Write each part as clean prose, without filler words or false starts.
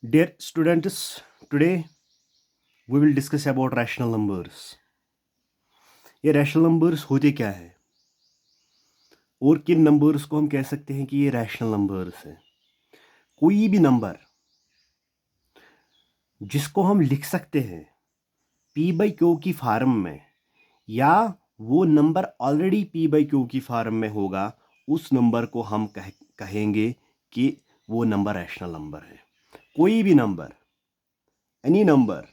Dear students, today we will discuss about rational numbers. ये rational numbers होते क्या है और किन नंबर्स को हम कह सकते हैं कि ये रैशनल नंबर्स हैं। कोई भी नंबर जिसको हम लिख सकते हैं पी बाई क्यू की फार्म में, या वो number already P by Q की फार्म में होगा, उस नंबर को हम कहेंगे कि वो नंबर रैशनल नंबर है। कोई भी number, any number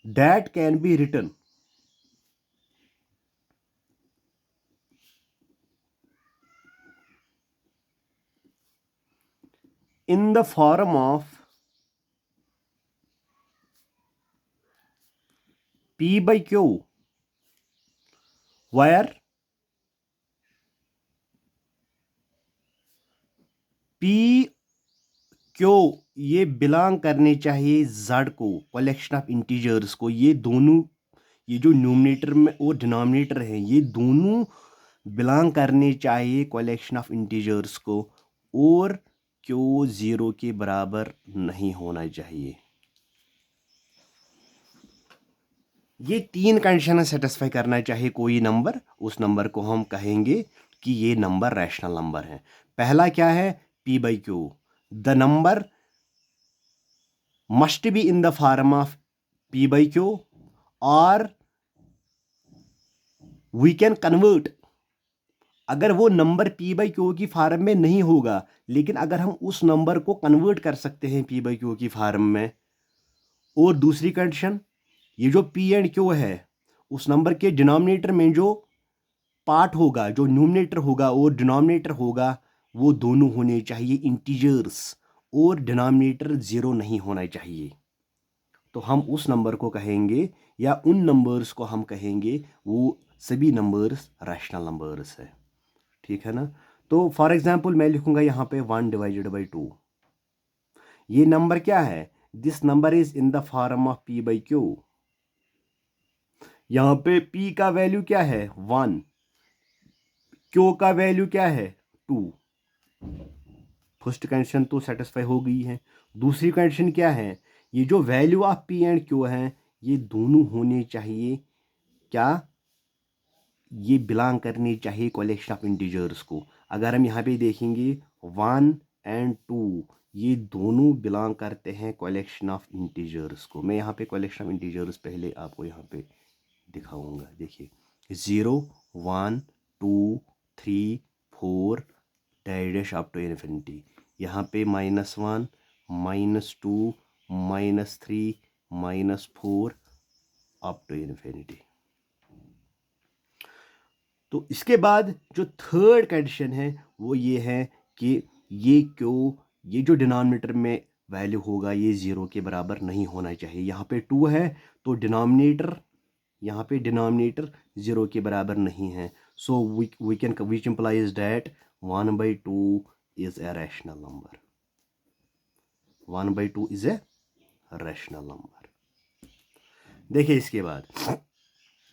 that can be written in the form of P by Q, where P Q ये बिलोंग करने चाहिए Z को, कलेक्शन ऑफ इंटीजर्स को। ये दोनों, ये जो न्यूमरेटर में और डिनोमिनेटर है, ये दोनों बिलोंग करने चाहिए कलेक्शन ऑफ इंटीजर्स को, और Q 0 के बराबर नहीं होना चाहिए। ये तीन कंडीशन सेटिस्फाई करना चाहिए कोई नंबर, उस नंबर को हम कहेंगे कि ये नंबर रैशनल नंबर है। पहला क्या है? P by Q, the number must be in the form of P by Q, और वी कैन कन्वर्ट। अगर वो नंबर P by Q की फार्म में नहीं होगा, लेकिन अगर हम उस नंबर को कन्वर्ट कर सकते हैं P by Q की फार्म में। और दूसरी कंडीशन, ये जो P एंड Q है, उस नंबर के डिनोमिनेटर में जो पार्ट होगा, जो न्यूमरेटर होगा और डिनोमिनेटर होगा, वो दोनों होने चाहिए इंटीजर्स, और डिनोमिनेटर 0 नहीं होना चाहिए। तो हम उस नंबर को कहेंगे, या उन नंबर्स को हम कहेंगे, वो सभी नंबर्स रैशनल नंबर्स है। ठीक है ना? तो फॉर एग्जांपल मैं लिखूंगा यहाँ पे 1 डिवाइडेड बाई 2। ये नंबर क्या है? This number is in the form of P by Q। यहाँ पे P का वैल्यू क्या है? 1। Q का वैल्यू क्या है? 2। फर्स्ट कंडीशन तो सेटिस्फाई हो गई है। दूसरी कंडीशन क्या है? ये जो value of P and Q है, ये दोनों होने चाहिए क्या? ये बिलोंग करनी चाहिए कलेक्शन ऑफ इंटीजर्स को। अगर हम यहाँ पे देखेंगे 1 एंड 2, ये दोनों बिलोंग करते हैं कलेक्शन ऑफ इंटीजर्स को। मैं यहाँ पे कलेक्शन ऑफ इंटीजर्स पहले आपको यहाँ पे दिखाऊंगा। देखिए 0 1 2 3 4 डैश अप टू इन्फिनिटी। यहाँ पे -1 -2 -3 -4 अप टू इन्फिनिटी। तो इसके बाद जो थर्ड कंडीशन है वो ये है कि ये जो डिनोमिनेटर में वैल्यू होगा, ये 0 के बराबर नहीं होना चाहिए। यहाँ पे 2 है, तो डिनोमिनेटर, यहाँ पे डिनोमिनेटर 0 के बराबर नहीं है। सो which implies that 1/2 is a rational number। 1/2 is a rational number। देखिए इसके बाद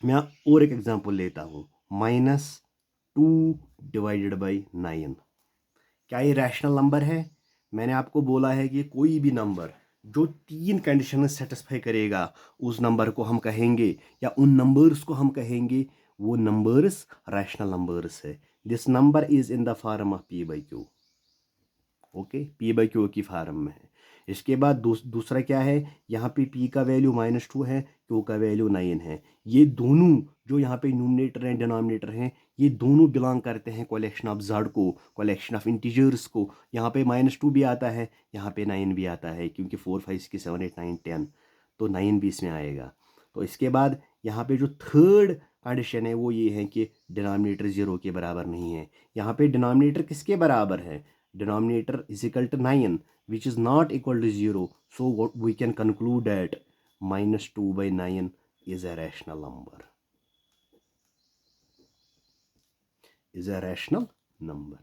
मैं और एक एग्जांपल लेता हूँ, -2 डिवाइडेड बाई 9। क्या ये रैशनल नंबर है? मैंने आपको बोला है कि कोई भी नंबर जो तीन कंडीशन सेटिस्फाई करेगा, उस नंबर को हम कहेंगे, या उन नंबर्स को हम कहेंगे, वो नंबर्स रैशनल नंबर्स है। This number is in the form of P by Q। Okay, P by Q की फार्म में है। इसके बाद दूसरा क्या है? यहाँ पे P का वैल्यू -2 है, Q का वैल्यू 9 है। ये दोनों जो यहाँ पे न्यूमरेटर हैं, डिनोमिनेटर हैं, ये दोनों बिलोंग करते हैं कलेक्शन ऑफ Z को, कलेक्शन ऑफ इंटीजर्स को। यहाँ पे -2 भी आता है, यहाँ पे 9 भी आता है, क्योंकि 4 5 6 7 8 9 10, तो 9 भी इसमें आएगा। तो इसके बाद यहाँ पे जो थर्ड कंडीशन है वो ये है कि डिनोमिनेटर 0 के बराबर नहीं है। यहाँ पे डिनोमिनेटर किसके बराबर है? Denominator is equal to 9, which is not equal to 0. So what we can conclude that -2/9 is a rational number. Is a rational number.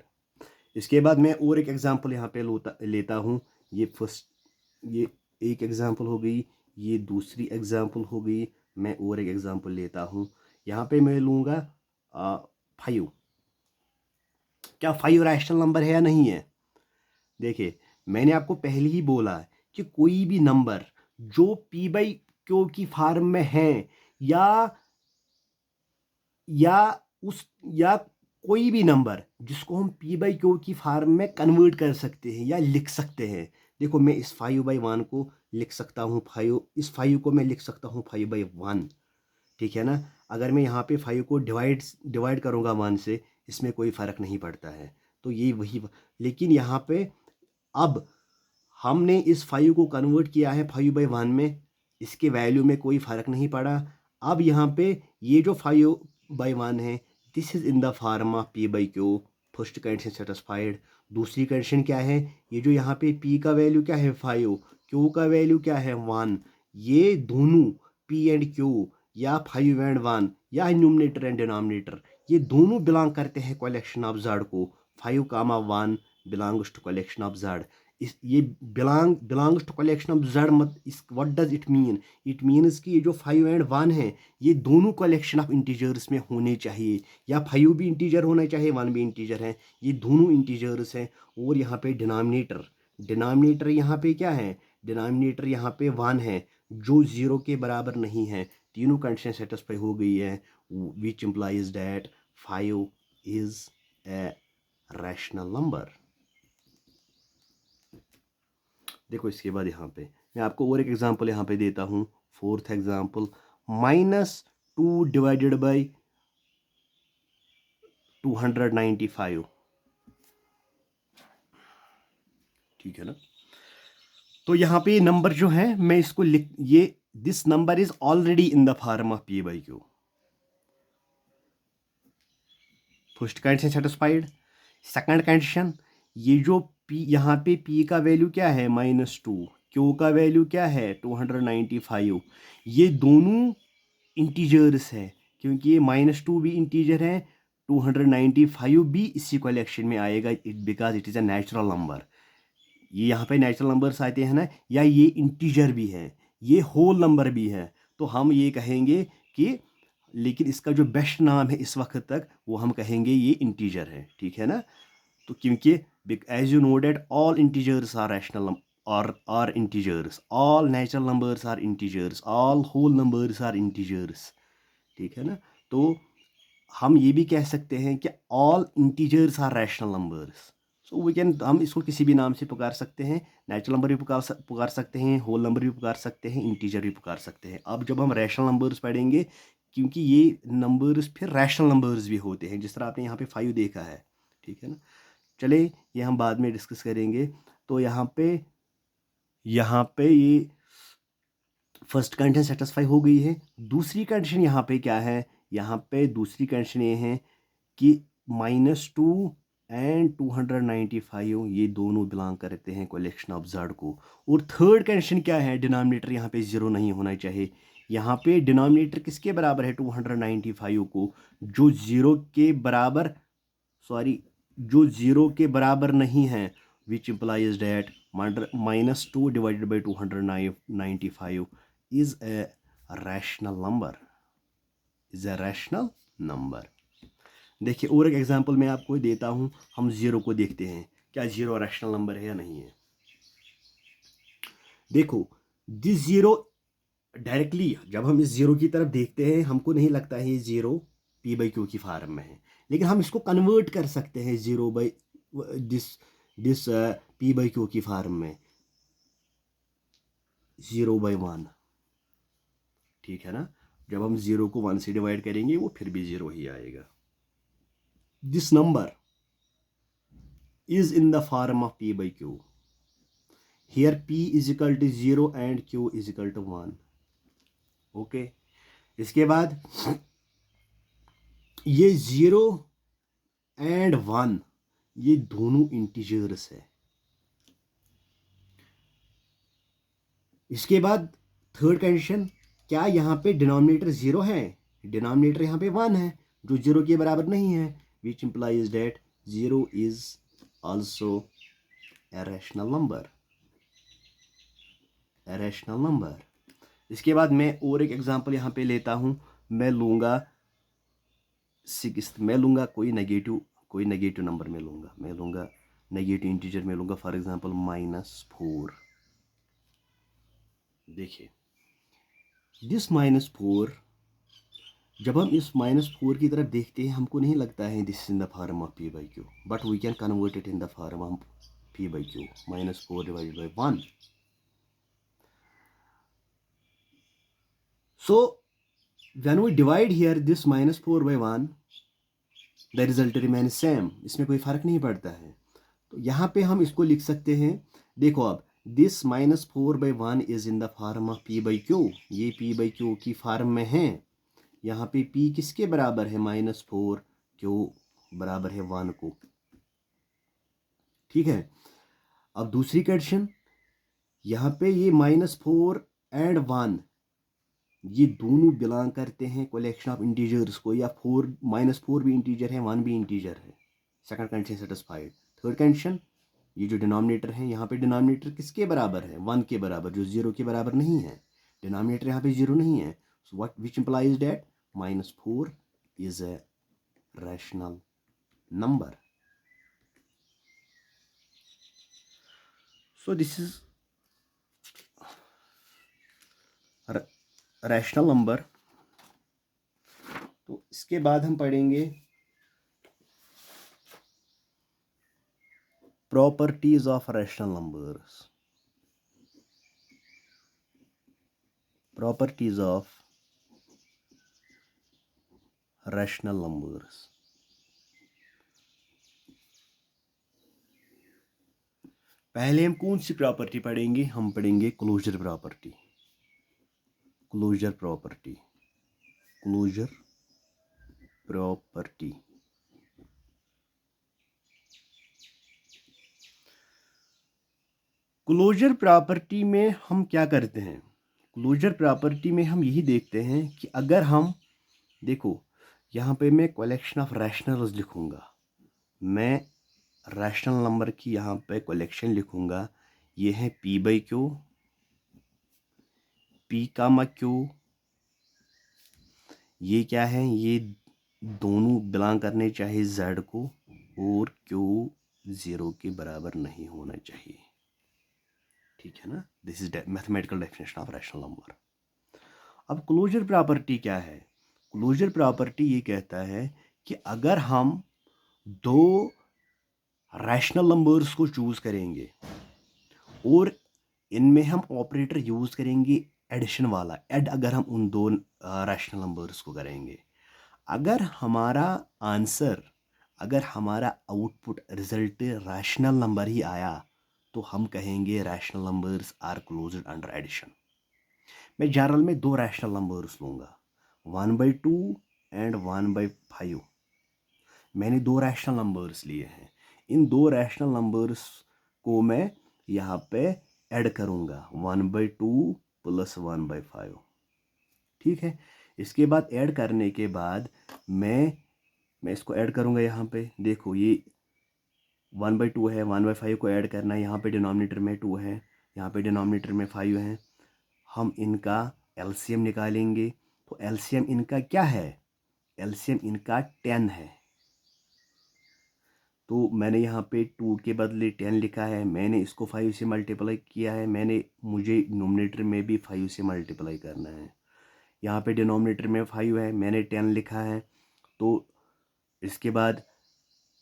इसके बाद मैं और एक एग्जांपल यहाँ पे लेता हूँ। ये एक एग्जांपल हो गई, ये दूसरी एग्जांपल हो गई। मैं और एक एग्जांपल लेता हूँ। यहाँ पे मैं लूँगा 5। क्या 5 रैशनल नंबर है या नहीं है? देखिए, मैंने आपको पहले ही बोला कि कोई भी नंबर जो पी बाई क्यू की फॉर्म में है या या उस या कोई भी नंबर जिसको हम पी बाई क्यू की फॉर्म में कन्वर्ट कर सकते हैं या लिख सकते हैं। देखो, मैं इस 5/1 को लिख सकता हूँ 5, इस 5 को मैं लिख सकता हूँ 5/1, ठीक है ना। अगर मैं यहाँ पे 5 को डिवाइड करूँगा 1 से, इसमें कोई फ़र्क नहीं पड़ता है। तो ये वही, लेकिन यहाँ पे अब हमने इस 5 को कन्वर्ट किया है 5/1 में, इसके वैल्यू में कोई फ़र्क नहीं पड़ा। अब यहाँ पे ये जो 5/1 है, this is in the form of P by Q. First condition satisfied. दूसरी कंडीशन क्या है, ये जो यहाँ पे पी का वैल्यू क्या है 5, क्यू का वैल्यू क्या है 1, ये दोनों पी एंड क्यू या 5 एंड 1 या न्यूमरेटर एंड डिनोमिनेटर, ये दोनों बिलोंग करते हैं कलेक्शन ऑफ जेड को। 5, 1 belongs to collection of Z. इस ये belongs to collection of Z, मत इस what does it mean? It means कि ये जो 5 एंड 1 है, ये दोनों कलेक्शन ऑफ इंटीजर्स में होने चाहिए, या 5 भी इंटीजर होना चाहिए 1 भी इंटीजर है, ये दोनों इंटीजर्स हैं। और यहाँ पे डिनोमिनेटर यहाँ पे क्या है, डिनोमिनेटर यहाँ पे 1 है जो 0 के बराबर नहीं है। तीनों कंडीशन सेटिस्फाई हो गई है, which implies that 5 is a rational number. देखो, इसके बाद यहाँ पे मैं आपको और एक एग्जांपल यहाँ पे देता हूँ। फोर्थ एग्जांपल, -2 डिवाइडेड बाई 295, ठीक है ना। तो यहाँ पे नंबर जो है, मैं इसको लिख, ये this number is already in the form of P by Q. First condition satisfied. Second condition, ये जो पी यहाँ पे पी का वैल्यू क्या है -2, क्यू का वैल्यू क्या है 295, ये दोनों इंटीजर्स है, क्योंकि ये -2 भी इंटीजर है, 295 भी इसी कलेक्शन में आएगा, because it is a natural number. ये यहाँ पे नेचुरल नंबर्स आते हैं ना, या ये इंटीजर भी है, ये होल नंबर भी है, तो हम ये कहेंगे कि, लेकिन इसका जो बेस्ट नाम है इस वक्त तक, वो हम कहेंगे ये इंटीजर है, ठीक है ना। तो क्योंकि as you know that all integers are rational are integers, all natural numbers are integers, all whole numbers are integers, ठीक है ना। तो हम ये भी कह सकते हैं कि all integers are rational numbers. So we can, हम इसको किसी भी नाम से पुकार सकते हैं, नेचुरल नंबर भी पुकार सकते हैं, होल नंबर भी पुकार सकते हैं, इंटीजर भी पुकार सकते हैं। अब जब हम रैशनल नंबर्स पढ़ेंगे, क्योंकि ये नंबर्स फिर रैशनल नंबर्स भी होते हैं, जिस तरह आपने यहाँ पे 5 देखा है, ठीक है ना। चले, ये हम बाद में डिस्कस करेंगे। तो यहाँ पे ये फर्स्ट कंडीशन सेटिस्फाई हो गई है। दूसरी कंडीशन यहाँ पे क्या है, यहाँ पे दूसरी कंडीशन ये है कि -2 एंड 295 ये दोनों बिलोंग करते हैं कलेक्शन ऑफ जेड को। और थर्ड कंडीशन क्या है, डिनोमिनेटर यहाँ पे 0 नहीं होना चाहिए। यहाँ पे डिनोमिनेटर किसके बराबर है 295 को, जो 0 के बराबर, सॉरी, जो 0 के बराबर नहीं है, which implies that -2 divided by 295 is a rational number, is a rational number. देखिए, और एक एग्जांपल मैं आपको देता हूं। हम 0 को देखते हैं, क्या 0 रैशनल नंबर है या नहीं है। देखो, दिस 0 डायरेक्टली जब हम इस 0 की तरफ देखते हैं, हमको नहीं लगता है ये 0 पी बाई क्यू की फॉर्म में है, लेकिन हम इसको कन्वर्ट कर सकते हैं 0 by this P by Q की फॉर्म में, 0/1, ठीक है ना। जब हम 0 को 1 से डिवाइड करेंगे, वो फिर भी 0 ही आएगा। This number is in the form of p by q. Here p is equal to 0 and q is equal to 1. Okay, इसके बाद ये 0 एंड 1 ये दोनों इंटीजर्स है। इसके बाद थर्ड कंडीशन, क्या यहाँ पे डिनोमिनेटर 0 है, डिनोमिनेटर यहाँ पे 1 है जो 0 के बराबर नहीं है, which implies date 0 is also a rational number, a rational number। इसके बाद मैं और एक एग्जांपल यहाँ पे लेता हूँ। मैं लूँगा 6, मैं लूँगा कोई नेगेटिव कोई नेगेटिव नंबर मैं लूँगा नेगेटिव इंटीजर में लूँगा, फॉर एग्जांपल -4। देखिए दिस -4, जब हम इस -4 की तरफ देखते हैं हमको नहीं लगता है this in the form of p/q, but we can convert it in the form of p/q, -4 divided by 1. So when we divide here this -4 by 1, the result remains same. इसमें कोई फर्क नहीं पड़ता है। तो यहाँ पे हम इसको लिख सकते हैं, देखो अब this -4 by 1 is in the form of p/q, ये p/q की फॉर्म में है। यहाँ पे p किसके बराबर है? -4, q बराबर है 1 को। ठीक है, अब दूसरी कंडीशन, यहाँ पे ये -4 एंड 1 ये दोनों बिलोंग करते हैं कलेक्शन ऑफ इंटीजर्स को, या -4 भी इंटीजर है, 1 भी इंटीजर है। Second condition satisfied. Third condition, ये जो डिनोमिनेटर है यहाँ पे डिनोमिनेटर किसके बराबर है? 1 के बराबर, जो 0 के बराबर नहीं है। डिनोमिनेटर यहाँ पे 0 नहीं है, so what which implies that -4 is a rational number. So this is rational number. तो इसके बाद हम पढ़ेंगे properties of rational numbers. Properties of rational numbers. पहले हम कौन सी प्रॉपर्टी पढ़ेंगे? हम पढ़ेंगे closure property. Closure property, closure property. Closure प्रॉपर्टी में हम क्या करते हैं? क्लोजर प्रॉपर्टी में हम यही देखते हैं कि अगर हम देखो यहाँ पे मैं कलेक्शन ऑफ रैशनल्स लिखूंगा, मैं रैशनल नंबर की यहाँ पे कलेक्शन लिखूंगा। ये है p/q, p/q, ये क्या है? ये दोनों बिलोंग करने चाहिए z को, और q 0 के बराबर नहीं होना चाहिए। ठीक है ना? This is mathematical definition of rational number. अब क्लोजर प्रॉपर्टी क्या है? क्लोजर प्रॉपर्टी ये कहता है कि अगर हम दो रैशनल नंबर्स को चूज करेंगे और इनमें हम ऑपरेटर यूज करेंगे एडिशन वाला, ऐड अगर हम उन दो रैशनल नंबर्स को करेंगे, अगर हमारा आंसर, अगर हमारा आउटपुट रिजल्ट रैशनल नंबर ही आया तो हम कहेंगे rational numbers are closed under addition. मैं जनरल में दो रैशनल नंबर्स लूँगा, 1/2 एंड 1/5। मैंने दो रैशनल नंबर्स लिए हैं, इन दो रैशनल नंबर्स को मैं यहाँ पे ऐड करूँगा, 1/2 + 1/5। ठीक है, इसके बाद ऐड करने के बाद मैं इसको ऐड करूँगा। यहाँ पे देखो ये 1/2 है, 1/5 को ऐड करना है। यहाँ पे डिनोमिनेटर में 2 है, यहाँ पे डिनोमिनेटर में 5 है। हम इनका एलसीएम निकालेंगे, तो एलसीएम इनका क्या है? एलसीएम इनका 10 है। तो मैंने यहाँ पे 2 के बदले 10 लिखा है, मैंने इसको 5 से मल्टीप्लाई किया है, मुझे नोमिनेटर में भी 5 से मल्टीप्लाई करना है। यहाँ पे डिनोमिनेटर में 5 है, मैंने 10 लिखा है। तो इसके बाद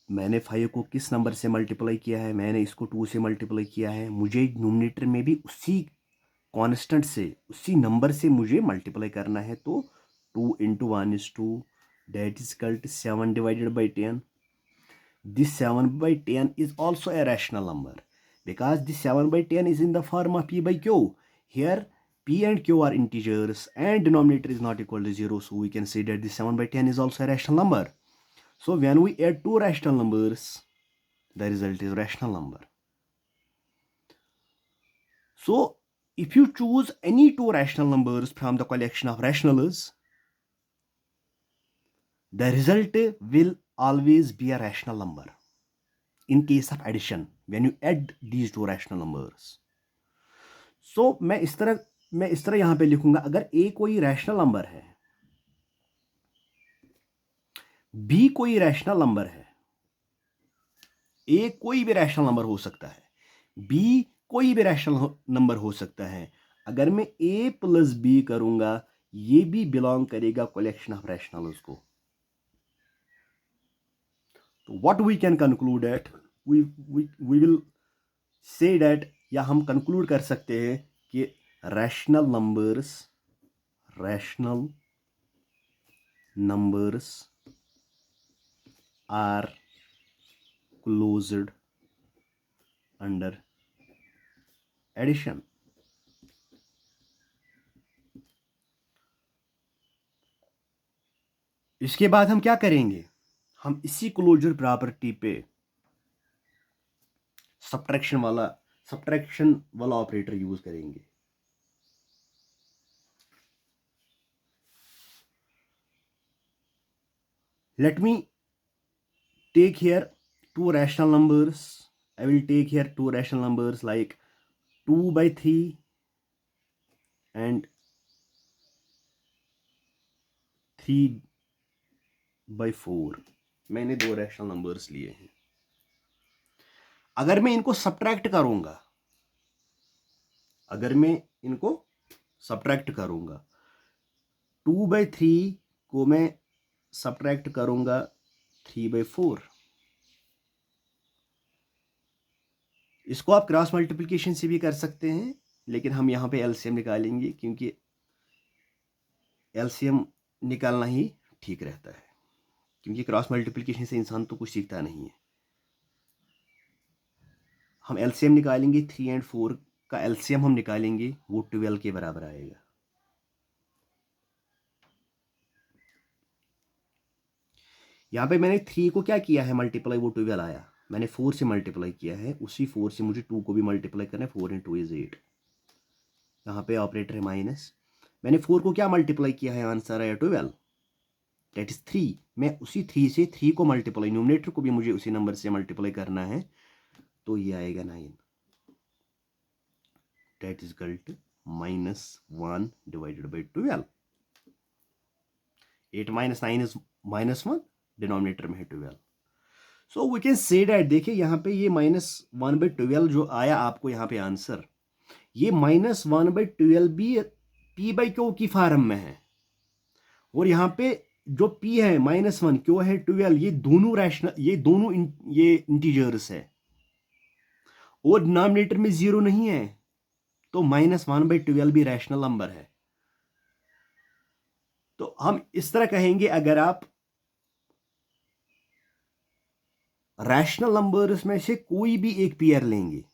मैंने 5 को किस नंबर से मल्टीप्लाई किया है? मैंने इसको 2 से मल्टीप्लाई किया है। मुझे नोमिनेटर में भी उसी कांस्टेंट से, उसी नंबर से मुझे मल्टीप्लाई करना है। तो 2 × 1 = 2, that is equal to 7 divided by 10। This 7/10 is also a rational number because this 7/10 is in the form of p/q. Here p and q are integers and denominator is not equal to 0, so we can say that this 7/10 is also a rational number. So when we add two rational numbers, the result is rational number. So if you choose any two rational numbers from the collection of rationals, the result will always be a rational number. In case of addition, when you add these two rational numbers. So मैं इस तरह यहां पे लिखूंगा, अगर a कोई rational number है, b कोई रैशनल नंबर है, ए कोई भी रैशनल नंबर हो सकता है, बी कोई भी रैशनल नंबर हो सकता है। अगर मैं ए प्लस बी करूंगा, ये भी बिलोंग करेगा कलेक्शन ऑफ रैशनल्स को। तो what we can conclude at, we will say that, या हम कंक्लूड कर सकते हैं कि rational numbers are closed under addition. इसके बाद हम क्या करेंगे, हम इसी क्लोजर प्रॉपर्टी पे सब्ट्रैक्शन वाला ऑपरेटर यूज करेंगे। Let me take here two rational numbers. I will take here two rational numbers like 2/3 and 3/4। मैंने दो रैशनल नंबर्स लिए हैं। अगर मैं इनको सब्ट्रैक्ट करूंगा, 2/3 को मैं सब्ट्रैक्ट करूंगा 3/4। इसको आप क्रॉस मल्टीप्लिकेशन से भी कर सकते हैं, लेकिन हम यहाँ पे एलसीएम निकालेंगे क्योंकि एलसीएम निकालना ही ठीक रहता है, क्योंकि क्रॉस मल्टीप्लिकेशन से इंसान तो कुछ सीखता नहीं है। हम एलसीएम निकालेंगे, 3 और 4 का एलसीएम हम निकालेंगे, वो 12 के बराबर आएगा। यहाँ पे मैंने 3 को क्या किया है मल्टीप्लाई, वो 12 आया। मैंने 4 से मल्टीप्लाई किया है, उसी 4 से मुझे 2 को भी मल्टीप्लाई करना है। 4 × 2 = 8। यहाँ पे ऑपरेटर है माइनस। मैंने 4 को क्या मल्टीप्लाई किया है, आंसर आया 12, दैट इज 3। मैं उसी 3 से 3 को मल्टीप्लाई, न्यूमरेटर को भी मुझे उसी नंबर से मल्टीप्लाई करना है, तो ये आएगा 9, that is equal to -1 divided by 12। 8 - 9 is -1, denominator में है 12। So we can say that, देखिए यहाँ पे ये -1/12 जो आया आपको यहाँ पे आंसर, ये -1/12 भी p/q की फॉर्म में है, और यहाँ पे जो p है -1, q है 12, ये दोनों ये इंटीजर्स है, और डिनोमिनेटर में 0 नहीं है, तो -1/12 भी रैशनल नंबर है। तो हम इस तरह कहेंगे, अगर आप रैशनल नंबर्स में से कोई भी एक पेयर लेंगे,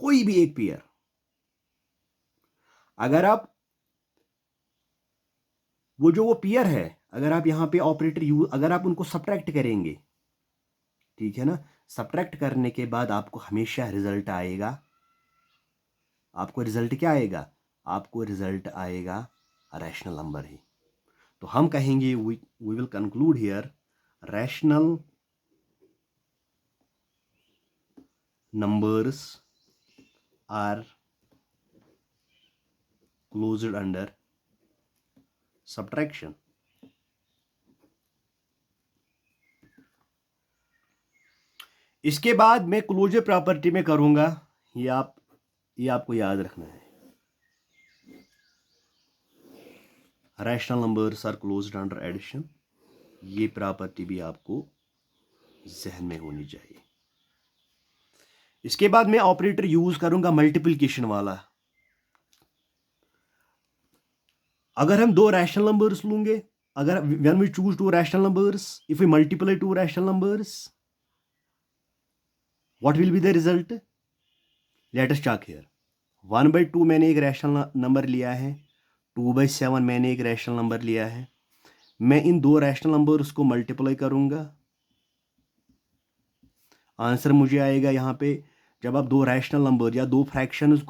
कोई भी एक पेयर, अगर आप वो पेयर है, अगर आप यहाँ पे ऑपरेटर यूज, अगर आप उनको सब्ट्रैक्ट करेंगे, ठीक है ना, सब्ट्रैक्ट करने के बाद आपको हमेशा रिजल्ट आएगा। आपको रिजल्ट क्या आएगा, आपको रिजल्ट आएगा रैशनल नंबर ही। तो हम कहेंगे we will conclude here, rational numbers are closed under subtraction। इसके बाद मैं क्लोजर प्रॉपर्टी में करूंगा, ये आपको याद रखना है, rational numbers are closed under addition. ये प्रॉपर्टी भी आपको जहन में होनी चाहिए। इसके बाद मैं ऑपरेटर यूज करूंगा मल्टीप्लिकेशन वाला। अगर हम दो रैशनल नंबर्स लेंगे, अगर when we choose two rational numbers, if we multiply two rational numbers, what will be the result, let us check here. 1/2 मैंने एक रैशनल नंबर लिया है, 2/7 मैंने एक रैशनल नंबर लिया है। मैं इन दो रैशनल नंबर्स को मल्टीप्लाई करूंगा, आंसर मुझे आएगा यहाँ पे, जब आप दो रैशनल नंबर या दो फ्रैक्शंस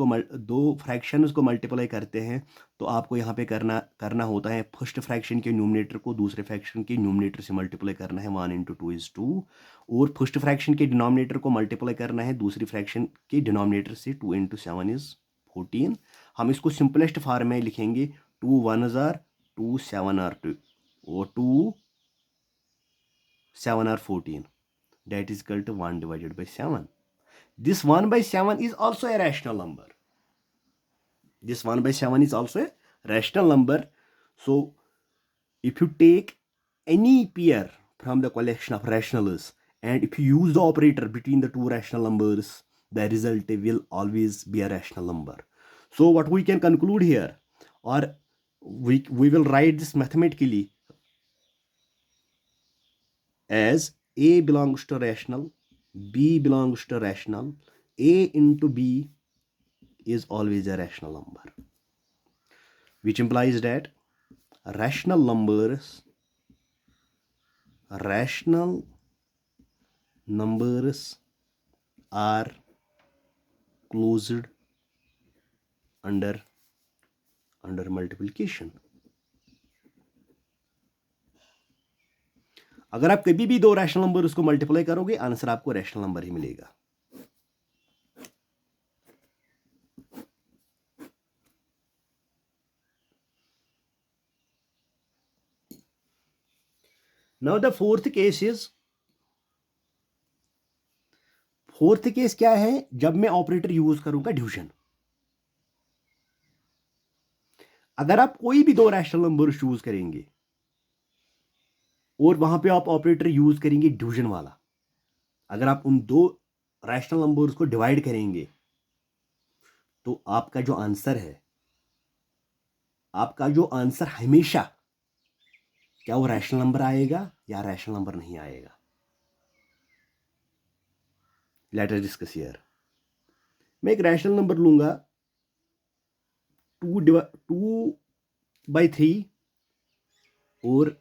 को मल्टीप्लाई करते हैं, तो आपको यहाँ पे करना होता है, फर्स्ट फ्रैक्शन के न्यूमरेटर को दूसरे फ्रैक्शन के न्यूमरेटर से मल्टीप्लाई करना है, 1 × 2 = 2, और फर्स्ट फ्रैक्शन के डिनोमिनेटर को मल्टीप्लाई करना है दूसरी फ्रैक्शन के डिनोमिनेटर से, 2 × 7 = 14। हम इसको सिंपलेस्ट फॉर्म में लिखेंगे, 2 1s are 2 7 are 2, और 2 7 are 14। that is equal to 1 divided by 7. This 1 by 7 is also a rational number. This 1 by 7 is also a rational number. So if you take any pair from the collection of rationals and if you use the operator between the two rational numbers, the result will always be a rational number. So what we can conclude here, or we will write this mathematically as A belongs to rational, B belongs to rational, A into B is always a rational number, which implies that rational numbers are closed under multiplication. अगर आप कभी भी दो rational number उसको multiply करोगे, answer आपको rational number ही मिलेगा. Now the fourth case क्या है? जब मैं ऑपरेटर यूज करूंगा डिवीजन. अगर आप कोई भी दो रैशनल नंबर चूज करेंगे और वहां पे आप ऑपरेटर यूज करेंगे डिवीजन वाला, अगर आप उन दो रैशनल नंबर्स को डिवाइड करेंगे तो आपका जो आंसर हमेशा क्या वो रैशनल नंबर आएगा या रैशनल नंबर नहीं आएगा. Let us discuss here. मैं एक रैशनल नंबर लूंगा 2/3 और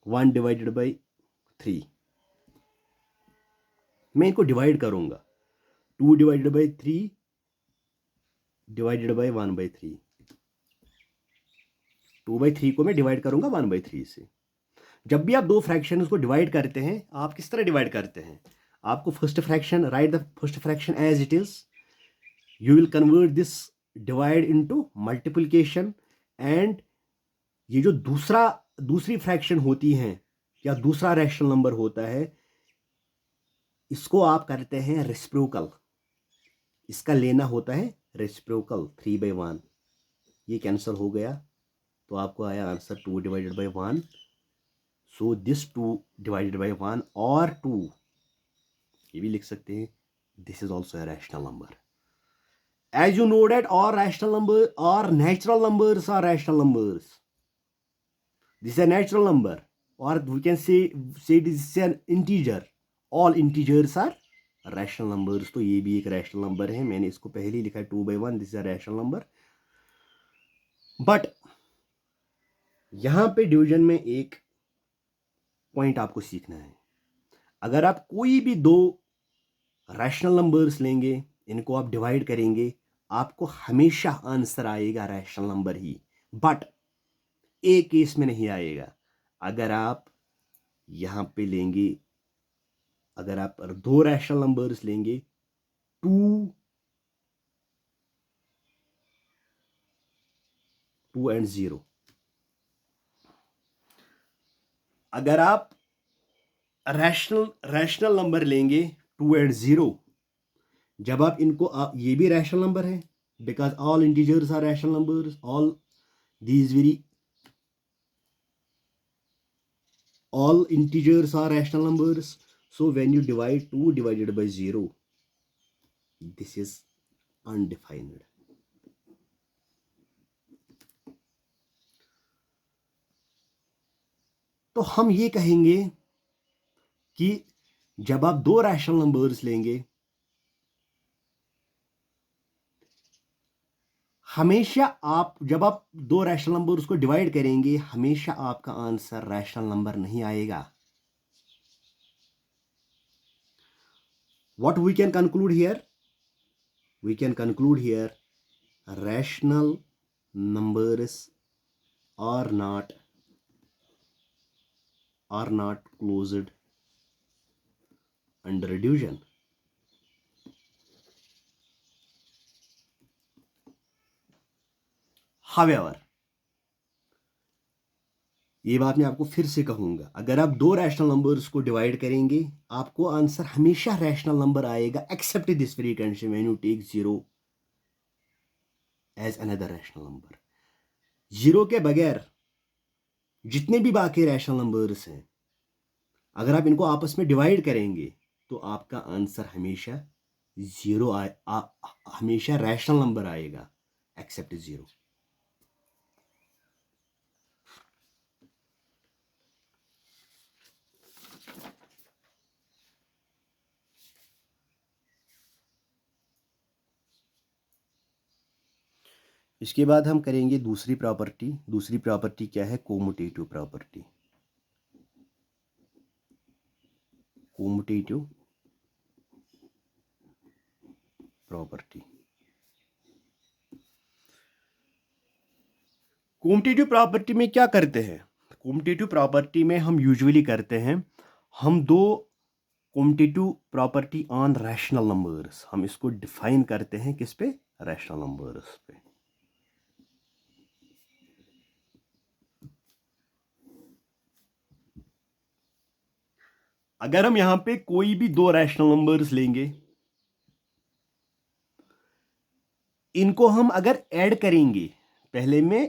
1 डिवाइडेड बाई 3. मैं इनको डिवाइड करूंगा 2 डिवाइडेड बाई 3 डिवाइडेड बाई 1/3. 2/3 को मैं डिवाइड करूंगा 1/3 से. जब भी आप दो फ्रैक्शंस को डिवाइड करते हैं, आप किस तरह डिवाइड करते हैं? आपको first fraction, right the first fraction as it is. You will convert this divide into multiplication, and ये जो दूसरी फ्रैक्शन होती है या दूसरा रैशनल नंबर होता है, इसको आप करते हैं रेसिप्रोकल. इसका लेना होता है रेसिप्रोकल. 3/1 ये कैंसिल हो गया तो आपको आया answer 2 divided by 1. So this 2 divided by 1 और 2, ये भी लिख सकते हैं, this is also a rational number. As you know that all rational numbers or natural numbers are rational numbers. This is a natural number, or we can say this is an integer. All integers are rational numbers. तो ये भी एक rational number है. मैंने इसको पहले ही लिखा है 2/1. This is a rational number. But यहां पे डिवीजन में एक पॉइंट आपको सीखना है. अगर आप कोई भी दो रैशनल नंबर्स लेंगे, इनको आप डिवाइड करेंगे, आपको हमेशा आंसर आएगा रैशनल नंबर ही. बट एक केस में नहीं आएगा. अगर आप यहां पे लेंगे, अगर आप दो रैशनल नंबर्स लेंगे 2 and 0, अगर आप रैशनल नंबर लेंगे 2 and 0, जब आप इनको ये भी रैशनल नंबर है, because all integers are rational numbers. all integers are rational numbers. So when you divide 2 divided by 0, this is undefined. तो हम ये कहेंगे कि जब आप दो रैशनल नंबर्स लेंगे, हमेशा जब आप दो रैशनल नंबर्स को डिवाइड करेंगे, हमेशा आपका आंसर रैशनल नंबर नहीं आएगा. What we can conclude here? We can conclude here rational numbers are not closed under division. However, ये बात मैं आपको फिर से कहूँगा, अगर आप दो रैशनल नंबर्स को डिवाइड करेंगे आपको आंसर हमेशा रैशनल नंबर आएगा, except this very condition when you take zero as another rational number. Zero के बगैर जितने भी बाकी रैशनल नंबर्स हैं, अगर आप इनको आपस में डिवाइड करेंगे तो आपका आंसर हमेशा जीरो हमेशा रैशनल नंबर आएगा एक्सेप्ट जीरो। इसके बाद हम करेंगे दूसरी प्रॉपर्टी। दूसरी प्रॉपर्टी क्या है? कोमुटेटिव property. Commutative property. Commutative property में क्या करते हैं? कोमुटेटिव प्रॉपर्टी में हम यूजुअली करते हैं, हम दो कोमुटेटिव प्रॉपर्टी ऑन रैशनल नंबर्स, हम इसको डिफाइन करते हैं किस पे? रैशनल नंबर्स पे। अगर हम यहां पे कोई भी दो रैशनल नंबर्स लेंगे, इनको हम अगर ऐड करेंगे, पहले मैं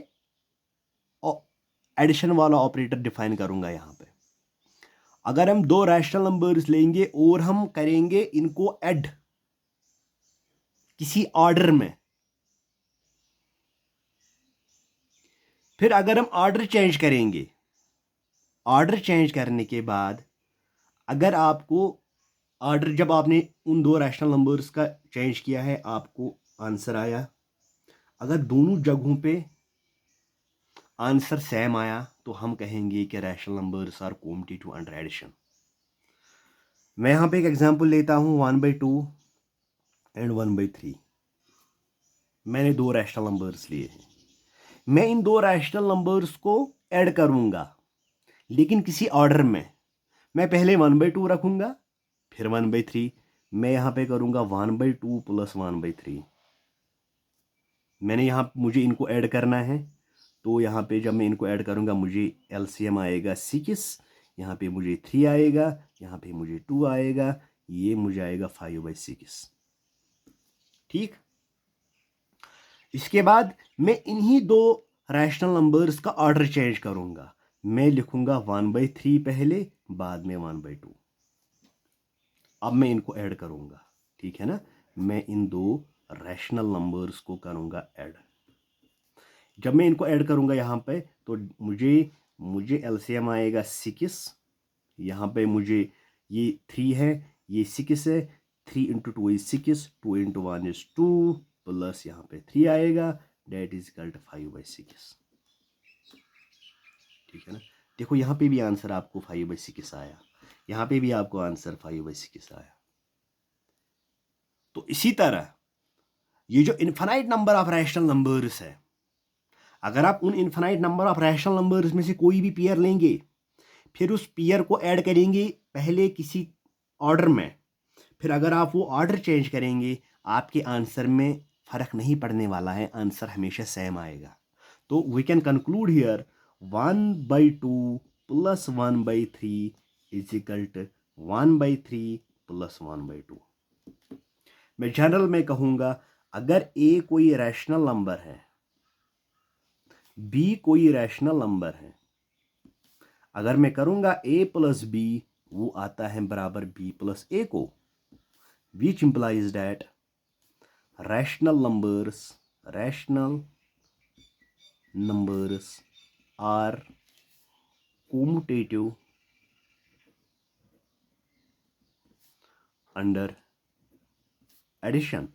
एडिशन वाला ऑपरेटर डिफाइन करूंगा यहां पे। अगर हम दो रैशनल नंबर्स लेंगे और हम करेंगे इनको ऐड किसी ऑर्डर में, फिर अगर हम ऑर्डर चेंज करेंगे, ऑर्डर चेंज करने के बाद अगर आपको ऑर्डर, जब आपने उन दो रैशनल नंबर्स का चेंज किया है, आपको आंसर आया, अगर दोनों जगहों पे आंसर सेम आया तो हम कहेंगे कि rational numbers are commutative under addition. मैं यहां पे एक एग्जांपल लेता हूं 1/2 एंड 1/3। मैंने दो रैशनल नंबर्स लिए हैं, मैं इन दो रैशनल नंबर्स को ऐड करूंगा लेकिन किसी ऑर्डर में। मैं पहले 1/2 रखूंगा, फिर 1/3। मैं यहां पे करूंगा 1/2 प्लस 1/3। मैंने यहाँ, मुझे इनको ऐड करना है, तो यहाँ पे जब मैं इनको ऐड करूँगा मुझे एलसीएम आएगा 6, यहाँ पे मुझे 3 आएगा, यहाँ पे मुझे 2 आएगा, ये मुझे आएगा 5/6। ठीक। इसके बाद मैं इन्हीं दो रैशनल नंबर्स का ऑर्डर चेंज करूँगा। मैं लिखूँगा 1/3 पहले, बाद में 1/2। अब मैं इनको ऐड करूँगा, ठीक है ना। मैं इन दो रैशनल नंबर्स को करूँगा ऐड। जब मैं इनको ऐड करूंगा यहाँ पे, तो मुझे मुझे एलसीएम आएगा 6। यहाँ पे मुझे ये 3 है, ये 6 है। 3 × 2 इज 6, 2 × 1 इज 2, प्लस यहाँ पे 3 आएगा, डेट इज इक्वल टू 5/6। ठीक है ना। देखो यहाँ पे भी आंसर आपको 5/6 आया, यहाँ पे भी आपको आंसर 5/6 आया। तो इसी तरह ये जो infinite number of rational numbers है, अगर आप उन infinite number of rational numbers में से कोई भी पेयर लेंगे, फिर उस पेयर को ऐड करेंगे पहले किसी ऑर्डर में, फिर अगर आप वो ऑर्डर चेंज करेंगे आपके आंसर में फ़र्क नहीं पड़ने वाला है, आंसर हमेशा सेम आएगा। तो we can conclude here 1/2 plus 1/3 is equal to 1/3 plus 1/2। मैं जनरल में कहूँगा, अगर ए कोई रैशनल नंबर है, बी कोई रैशनल नंबर है, अगर मैं करूंगा a प्लस बी, वो आता है बराबर b प्लस a को, which implies that rational numbers are commutative under addition.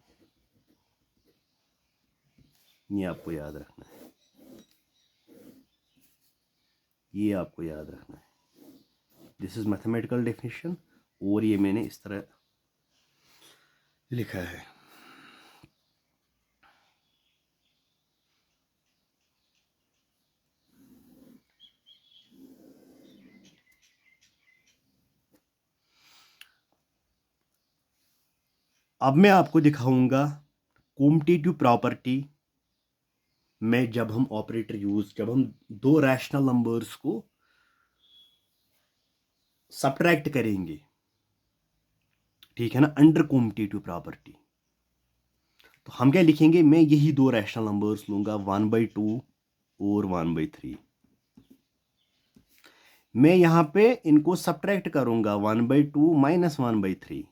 ये आपको याद रखना है, ये आपको याद रखना है। दिस इज मैथमेटिकल डेफिनेशन, और ये मैंने इस तरह लिखा है। अब मैं आपको दिखाऊंगा कोमुटेटिव प्रॉपर्टी में जब हम ऑपरेटर जब हम दो रैशनल नंबर्स को सब्ट्रैक्ट करेंगे, ठीक है ना, अंडर कॉम्पिटिटिव प्रॉपर्टी, तो हम क्या लिखेंगे, मैं यही दो रैशनल नंबर्स लूंगा 1/2 और 1/3। मैं यहाँ पे इनको सब्ट्रैक्ट करूंगा 1/2 माइनस 1/3,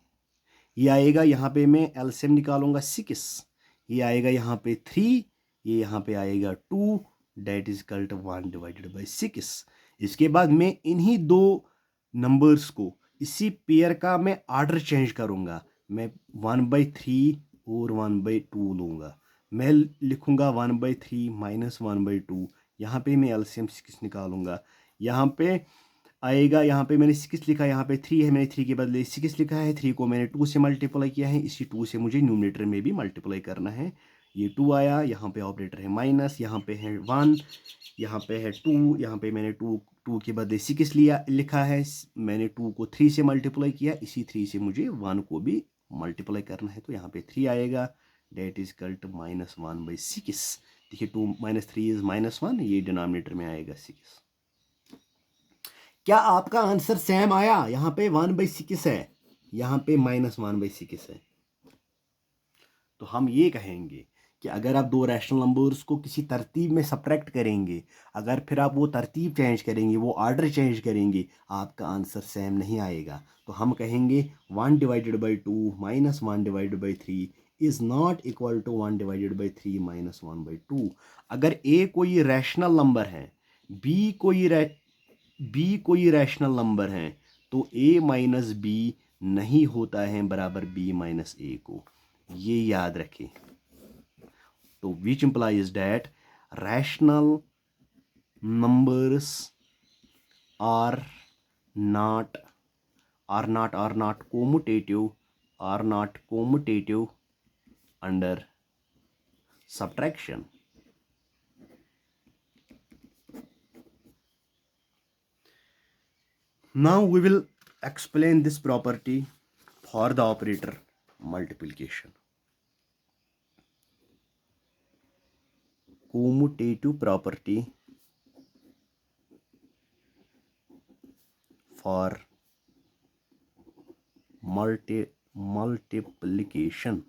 ये आएगा, यहाँ पे मैं एलसीएम निकालूंगा 6, ये आएगा यहाँ पे 3, ये यहाँ पे आएगा 2, डेट इज इक्वल टू 1/6। इसके बाद मैं इन्हीं दो नंबर्स को, इसी पेयर का मैं ऑर्डर चेंज करूंगा, मैं 1/3 और 1/2 लूंगा, मैं लिखूंगा 1/3 माइनस 1/2, यहाँ पे मैं एलसीएम 6 निकालूंगा, यहाँ पे आएगा, यहाँ पे मैंने 6 लिखा, यहाँ पे 3 है, मैंने 3 के बदले 6 लिखा है, 3 को मैंने 2 से मल्टीप्लाई किया है, इसी 2 से मुझे न्यूमरेटर में भी मल्टीप्लाई करना है, ये 2 आया, यहाँ पे ऑपरेटर है माइनस, यहाँ पे है 1, यहाँ पे है 2, यहाँ पे मैंने 2 के बदले 6 लिखा है, मैंने 2 को 3 से मल्टीप्लाई किया, इसी 3 से मुझे 1 को भी मल्टीप्लाई करना है, तो यहाँ पे 3 आएगा, डेट इज इक्वल टू -1/6। देखिए 2 - 3 इज -1, ये डिनोमिनेटर में आएगा 6। क्या आपका आंसर सेम आया? यहाँ पे 1/6 है, यहाँ पे -1/6 है, तो हम ये कहेंगे कि अगर आप दो रैशनल नंबर्स को किसी तरतीब में सब्ट्रैक्ट करेंगे, अगर फिर आप वो तरतीब चेंज करेंगे, वो ऑर्डर चेंज करेंगे, आपका आंसर सेम नहीं आएगा, तो हम कहेंगे 1/2 minus 1/3 is not equal to 1/3 minus 1/2। अगर ए कोई रैशनल नंबर है, बी कोई रैशनल नंबर है, तो a माइनस बी नहीं होता है बराबर b माइनस ए को, ये याद रखें। तो which implies that rational numbers are not commutative under subtraction. Now we will explain this property for the operator multiplication. Commutative property for multiplication.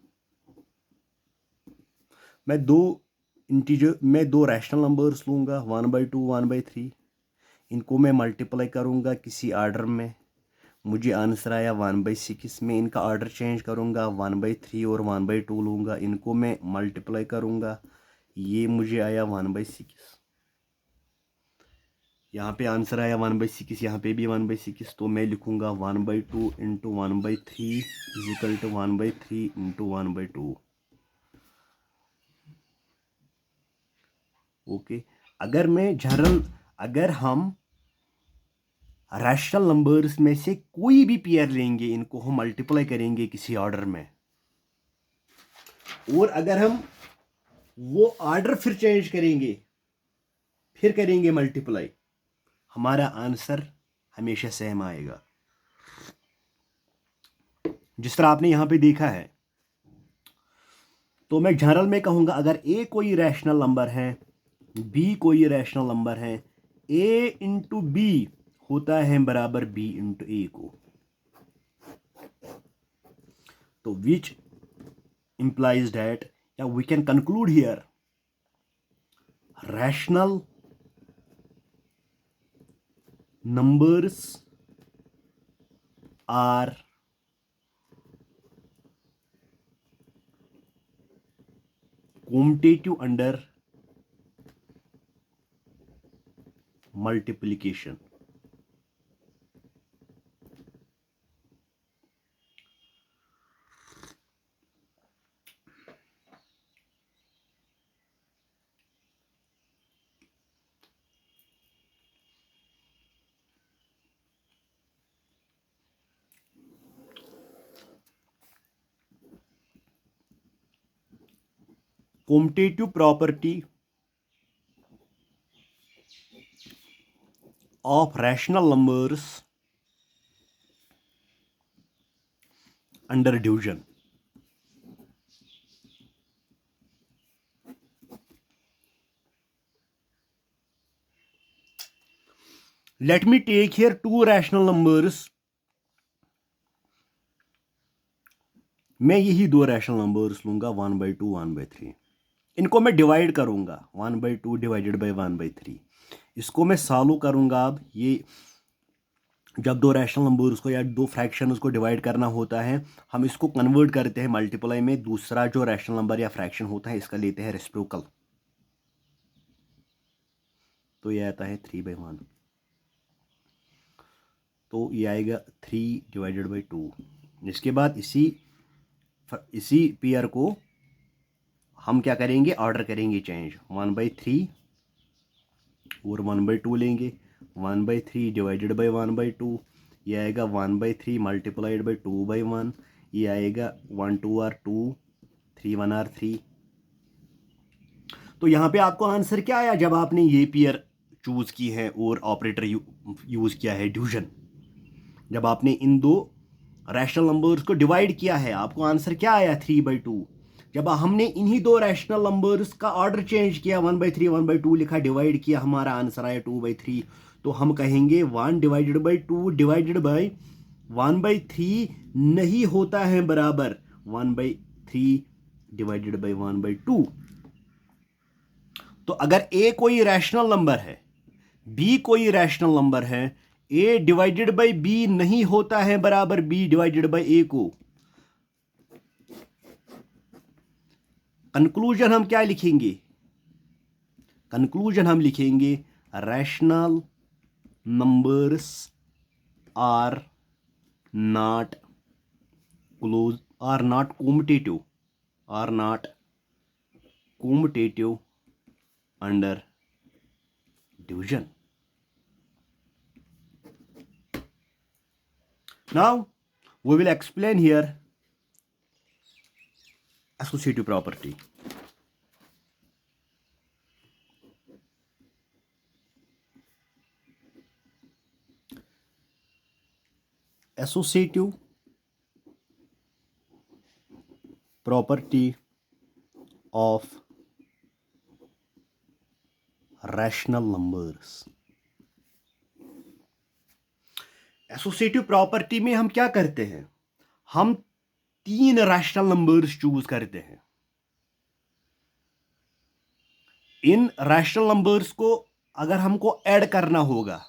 मैं दो रैशनल नंबर्स लूँगा 1/2 1/3, इनको मैं मल्टीप्लाई करूँगा किसी आर्डर में, मुझे आंसर आया 1/6, मैं इनका ऑर्डर चेंज करूँगा 1/3 और 1/2 लूँगा, इनको मैं मल्टीप्लाई करूँगा, ये मुझे आया 1/6, यहाँ पे आंसर आया 1/6, यहाँ पे भी 1/6, तो मैं लिखूँगा 1/2 into 1/3 is equal to 1/3 into 1/2। Okay, अगर हम रैशनल नंबर्स में से कोई भी पेयर लेंगे, इनको हम मल्टीप्लाई करेंगे किसी ऑर्डर में, और अगर हम वो ऑर्डर फिर चेंज करेंगे, फिर करेंगे मल्टीप्लाई, हमारा आंसर हमेशा सेम आएगा। जिस तरह आपने यहां पे देखा है, तो मैं जनरल में कहूंगा अगर ए कोई रैशनल नंबर है, बी कोई रैशनल नंबर है, ए इंटू बी होता है बराबर बी इंटू ए को, तो विच implies that we can conclude here rational numbers are commutative under multiplication. Commutative property of rational numbers under division. Let me take here two rational numbers, मैं यही दो rational numbers लूंगा 1/2 1/3, इनको मैं डिवाइड करूंगा 1/2 divided by 1/3, इसको मैं solve करूंगा। अब ये जब दो रैशनल नंबर्स को या दो फ्रैक्शंस को डिवाइड करना होता है, हम इसको कन्वर्ट करते हैं मल्टीप्लाई में, दूसरा जो रैशनल नंबर या फ्रैक्शन होता है इसका लेते हैं रेसिप्रोकल, तो ये आता है 3/1, तो ये आएगा 3 डिवाइडेड बाई 2। इसके बाद इसी पेयर को हम क्या करेंगे, ऑर्डर करेंगे चेंज, 1/3 और 1/2 लेंगे, 1/3 डिवाइडेड बाई 1/2, ये आएगा 1/3 मल्टीप्लाइड बाई 2/1, ये आएगा 1 2 आर 2, 3 1 आर 3। तो यहाँ पे आपको आंसर क्या आया जब आपने ये पेयर चूज की है और ऑपरेटर यूज किया है डिवीजन, जब आपने इन दो रैशनल नंबर्स को डिवाइड किया है आपको आंसर क्या आया 3/2। जब हमने इन्हीं दो रैशनल नंबर्स का ऑर्डर चेंज किया 1/3 1/2 लिखा, डिवाइड किया, हमारा आंसर आया 2/3, तो हम कहेंगे 1 डिवाइडेड बाई 2 डिवाइडेड बाई 1/3 नहीं होता है बराबर 1/3 डिवाइडेड बाई 1/2। तो अगर ए कोई रैशनल नंबर है, बी कोई रैशनल नंबर है, ए डिवाइडेड बाई बी नहीं होता है बराबर बी डिवाइडेड बाई ए को। कंक्लूजन हम क्या लिखेंगे, कंक्लूजन हम लिखेंगे rational numbers are not close, are not commutative, are not commutative under division. Now we will explain here associative property. Associative property of rational numbers. Associative property में हम क्या करते हैं, हम तीन रैशनल नंबर्स चूज करते हैं। इन रैशनल नंबर्स को अगर हमको ऐड करना होगा,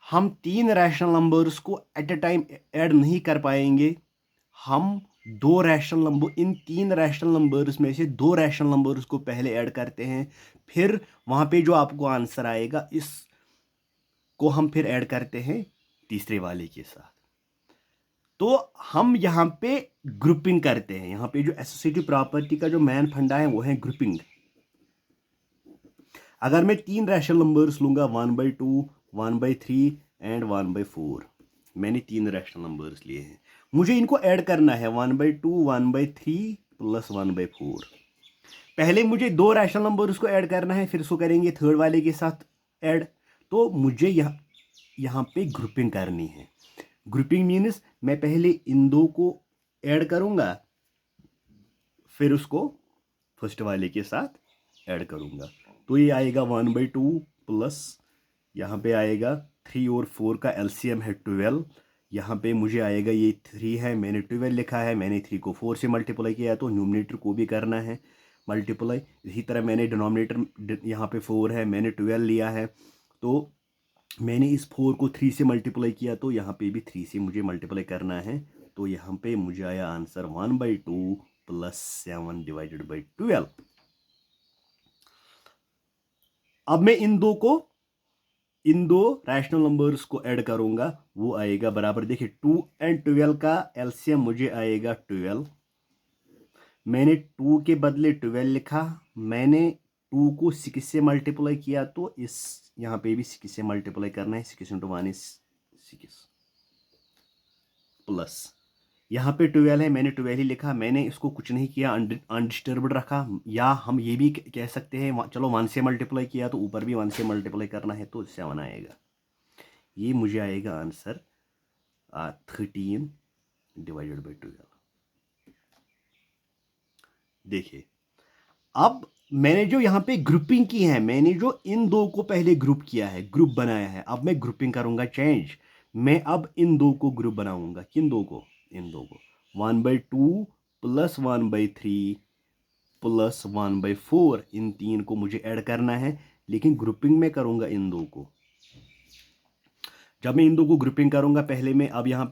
हम तीन रैशनल नंबर्स को एट ए टाइम ऐड नहीं कर पाएंगे, हम दो रैशनल नंबर, इन तीन रैशनल नंबर्स में से दो रैशनल नंबर्स को पहले ऐड करते हैं, फिर वहां पे जो आपको आंसर आएगा इस को हम फिर ऐड करते हैं तीसरे वाले के साथ। तो हम यहाँ पे ग्रुपिंग करते हैं। यहाँ पे जो एसोसिएटिव प्रॉपर्टी का जो मेन फंडा है वो है ग्रुपिंग। अगर मैं तीन रैशनल नंबर्स लूंगा 1/2 1/3 एंड 1/4, मैंने तीन रैशनल नंबर्स लिए हैं, मुझे इनको ऐड करना है 1/2 1/3 प्लस 1/4। पहले मुझे दो रैशनल नंबर्स को ऐड करना है, फिर उसको करेंगे थर्ड वाले के साथ ऐड। तो मुझे यहाँ पे ग्रुपिंग करनी है। ग्रुपिंग मीन्स मैं पहले इन दो को ऐड करूंगा, फिर उसको फर्स्ट वाले के साथ ऐड करूंगा। तो ये आएगा 1/2 प्लस यहाँ पे आएगा 3 और 4 का एलसीएम है 12। यहाँ पे मुझे आएगा ये 3 है, मैंने 12 लिखा है, मैंने 3 को 4 से मल्टीप्लाई किया तो न्यूमरेटर को भी करना है मल्टीप्लाई। इसी तरह मैंने डिनोमिनेटर यहाँ पे 4 है, मैंने 12 लिया है, तो मैंने इस 4 को 3 से मल्टीप्लाई किया तो यहाँ पे भी 3 से मुझे मल्टीप्लाई करना है। तो यहाँ पे मुझे आया आंसर 1/2 प्लस 7 डिवाइडेड बाई 12। अब मैं इन दो रैशनल नंबर्स को ऐड करूंगा, वो आएगा बराबर, देखिए 2 एंड 12 का एलसीएम मुझे आएगा 12। मैंने 2 के बदले 12 लिखा, मैंने 2 को 6 से मल्टीप्लाई किया तो इस यहाँ पे भी 6 से मल्टीप्लाई करना है, 6 × 1 is 6 प्लस यहाँ पे 12 है, मैंने 12 ही लिखा, मैंने इसको कुछ नहीं किया, अनडिस्टर्ब्ड रखा। या हम ये भी कह सकते हैं चलो 1 से मल्टीप्लाई किया तो ऊपर भी 1 से मल्टीप्लाई करना है तो 7 आएगा। ये मुझे आएगा आंसर 13 डिवाइडेड बाई 12। देखिए अब मैंने जो यहाँ पे ग्रुपिंग की है, मैंने जो इन दो को पहले ग्रुप किया है, ग्रुप बनाया है, अब मैं ग्रुपिंग करूँगा चेंज। मैं अब इन दो को ग्रुप बनाऊँगा, किन दो को, इन दो को, 1/2 प्लस 1/3 प्लस 1/4, इन तीन को मुझे ऐड करना है, लेकिन ग्रुपिंग में करूँगा इन दो को। जब मैं इन दो को ग्रुपिंग करूँगा, पहले मैं अब यहाँ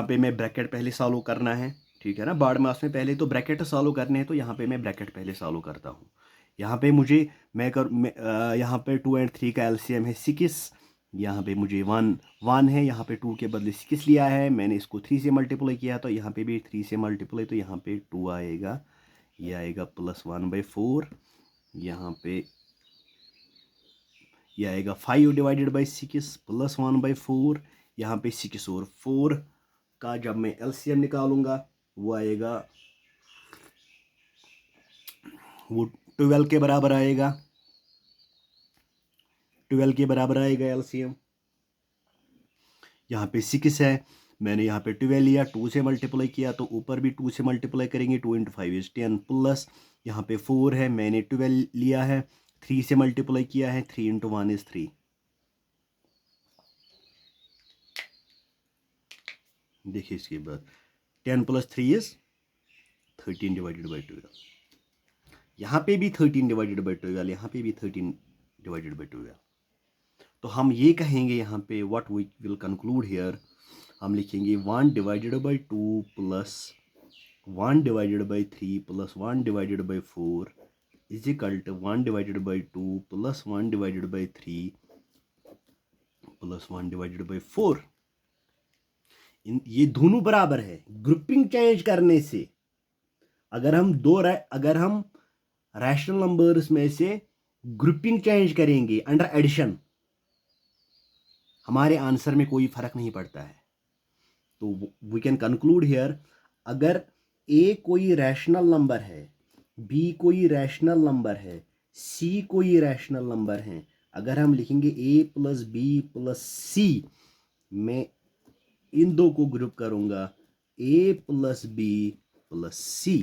पे मैं ब्रैकेट पहले सॉल्व करना है, ठीक है ना। बार मास में पहले तो ब्रैकेट सॉल्व करने हैं, तो यहाँ पे मैं ब्रैकेट पहले सॉल्व करता हूँ। यहाँ पे मुझे यहाँ पे 2 और 3 का एलसीएम है 6। यहाँ पे मुझे 1 है, यहाँ पे 2 के बदले 6 लिया है, मैंने इसको 3 से मल्टीप्लाई किया, तो यहाँ पे भी 3 से मल्टीप्लाई, तो यहाँ पे 2 आएगा, ये आएगा प्लस 1/4, यहाँ पे ये आएगा 5 डिवाइडेड बाई 6 प्लस 1/4, यहाँ पे 6 और 4 का जब मैं एलसीएम निकालूंगा वो आएगा, वो 12 के बराबर आएगा, 12 के बराबर आएगा एलसीएम। यहाँ पे 6 है, मैंने यहाँ पे 12 लिया, 2 से मल्टीप्लाई किया, तो ऊपर भी 2 से मल्टीप्लाई करेंगे, 2 × 5 = 10 प्लस यहाँ पे 4 है, मैंने 12 लिया है, 3 से मल्टीप्लाई किया है, 3 × 1 = 3। देखिए इसके बाद 10 + 3 = 13 डिवाइडेड बाई 12, यहाँ पे भी 13 डिवाइडेड बाई 12, यहाँ पे भी 13 डिवाइडेड बाई 12। तो हम ये कहेंगे यहाँ पे what we will conclude here, हम लिखेंगे 1 divided by 2 plus 1 divided by 3 plus 1 divided by 4 is equal to 1 divided by 2 plus 1 divided by 3 plus 1 divided by 4। ये दोनों बराबर है। ग्रुपिंग चेंज करने से अगर हम रैशनल नंबर्स में से ग्रुपिंग चेंज करेंगे अंडर एडिशन, हमारे आंसर में कोई फर्क नहीं पड़ता है। तो वी कैन कंक्लूड हियर, अगर ए कोई रैशनल नंबर है, बी कोई रैशनल नंबर है, सी कोई रैशनल नंबर है, अगर हम लिखेंगे ए प्लस बी प्लस सी, मैं इन दो को ग्रुप करूंगा ए प्लस बी प्लस सी।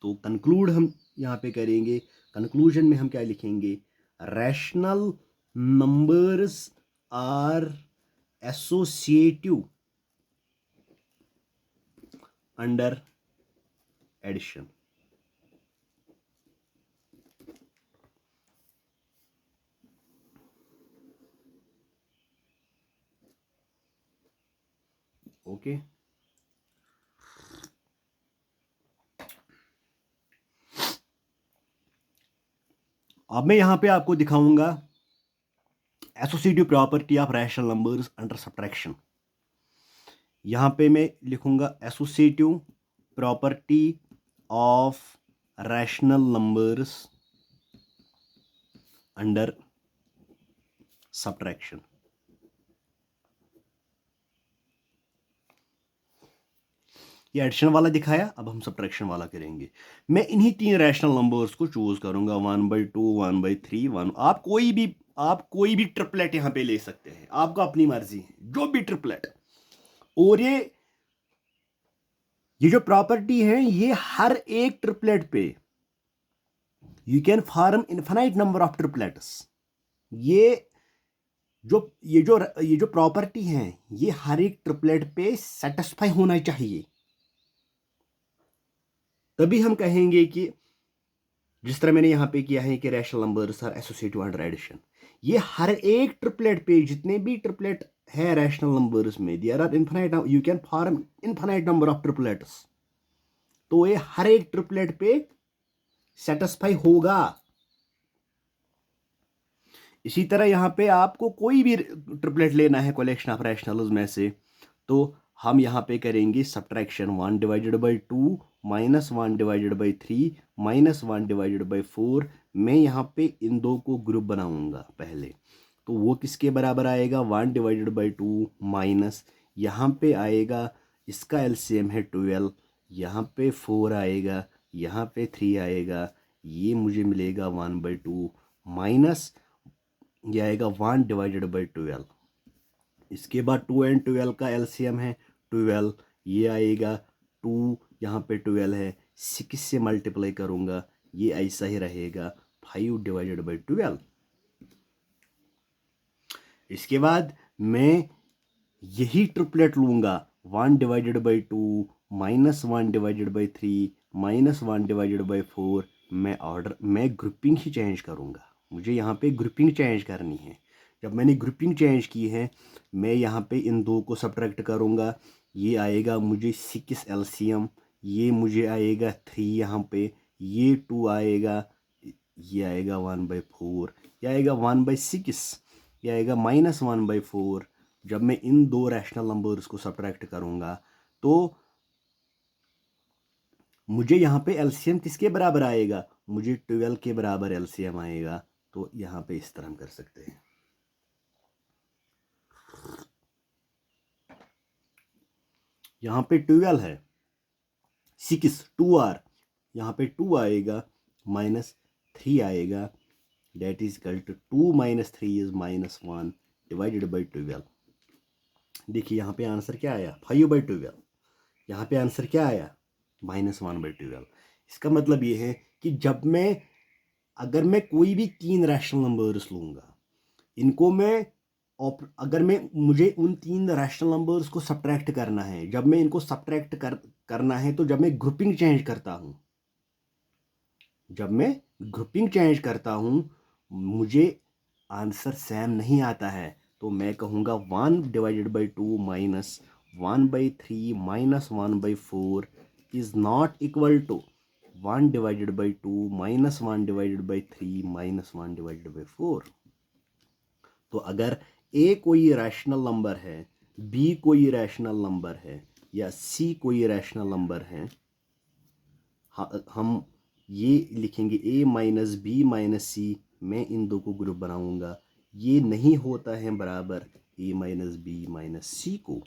तो कंक्लूड हम यहाँ पे करेंगे, कंक्लूजन में हम क्या लिखेंगे, rational numbers are associative under addition. Okay, अब मैं यहां पे आपको दिखाऊंगा associative property of rational numbers under subtraction. यहां पे मैं लिखूंगा associative property of rational numbers under subtraction. ये एडिशन वाला दिखाया, अब हम सब्ट्रैक्शन वाला करेंगे। मैं इन्हीं 3 रैशनल नंबर्स को चूज करूंगा, 1/2 1/3 1। आप कोई भी ट्रिपलेट यहां पे ले सकते हैं, आपको अपनी मर्जी है, जो भी ट्रिपलेट। और ये जो प्रॉपर्टी है, ये हर एक ट्रिपलेट पे you can form infinite number of triplets. ये जो प्रॉपर्टी है, ये हर एक ट्रिपलेट पे सेटिस्फाई होना चाहिए, तभी हम कहेंगे कि जिस तरह मैंने यहाँ पे किया है कि rational numbers are associative under addition. ये हर एक ट्रिपलेट पे, जितने भी ट्रिपलेट है रैशनल नंबर्स में, there are infinite, you can form infinite number of triplets. तो ये हर एक ट्रिपलेट पे सेटिस्फाई होगा। इसी तरह यहाँ पे आपको कोई भी ट्रिपलेट लेना है कलेक्शन ऑफ रैशनल्स में से, तो हम यहाँ पे करेंगे subtraction, 1 divided by 2 minus 1 divided by 3 minus 1 divided by 4। मैं यहाँ पे इन दो को ग्रुप बनाऊंगा पहले, तो वो किसके बराबर आएगा, 1 डिवाइडेड बाई 2 माइनस, यहाँ पे आएगा, इसका एलसीएम है 12, यहाँ पे 4 आएगा, यहाँ पे 3 आएगा, ये मुझे मिलेगा 1/2 माइनस, ये आएगा 1 डिवाइडेड बाई 12। इसके बाद 2 और 12 का एलसीएम है 12, ये आएगा 2, यहाँ पे 12 है, 6 से मल्टीप्लाई करूँगा, ये ऐसा ही रहेगा 5 डिवाइडेड बाई 12। इसके बाद मैं यही ट्रिपलेट लूँगा, 1 divided by 2 minus 1 divided by 3 minus 1 divided by 4। मैं ग्रुपिंग ही चेंज करूँगा, मुझे यहाँ पे ग्रुपिंग चेंज करनी है। जब मैंने ग्रुपिंग चेंज की है, मैं यहाँ पे इन दो को सब्ट्रैक्ट करूँगा, ये आएगा मुझे 6 एलसीएम, ये मुझे आएगा 3 यहाँ पे, ये 2 आएगा, ये आएगा 1/4, ये आएगा 1/6, ये आएगा -1/4। जब मैं इन दो रैशनल नंबर्स को सब्ट्रैक्ट करूँगा तो मुझे यहाँ पे एलसीएम किसके बराबर आएगा, मुझे 12 के बराबर एलसीएम आएगा। तो यहाँ पे इस तरह हम कर सकते हैं। यहाँ पे 12 है, 6 2R, यहाँ पे 2 आएगा, -3 आएगा, that is equal to 2 - 3 is -1 divided by 12। देखिए यहाँ पे आंसर क्या आया, 5/12। यहाँ पे आंसर क्या आया, -1/12। इसका मतलब ये है कि अगर मैं कोई भी 3 रैशनल नंबर्स लूँगा, इनको मुझे उन 3 रैशनल नंबर्स को सब्ट्रैक्ट करना है, जब मैं इनको सब्ट्रैक्ट करना है तो जब मैं ग्रुपिंग चेंज करता हूँ, मुझे आंसर सेम नहीं आता है। तो मैं कहूँगा 1 divided by 2 minus 1/3 minus 1/4 is not equal to 1 divided by 2 minus 1 divided by 3 minus 1 divided by 4। तो अगर ए कोई रैशनल नंबर है, बी कोई रैशनल नंबर है, या सी कोई रैशनल नंबर है, हम ये लिखेंगे a माइनस बी माइनस सी। मैं इन दो को ग्रुप बनाऊंगा, ये नहीं होता है बराबर a minus b minus c को।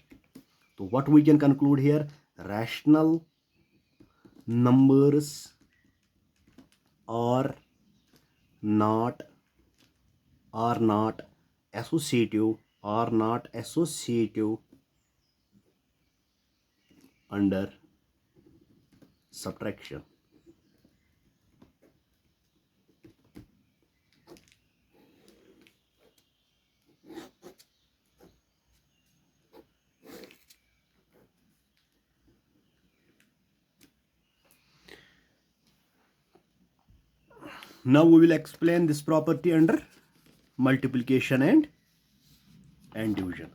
तो what we can conclude here, rational numbers are not associative under subtraction. Now we will explain this property under multiplication and division.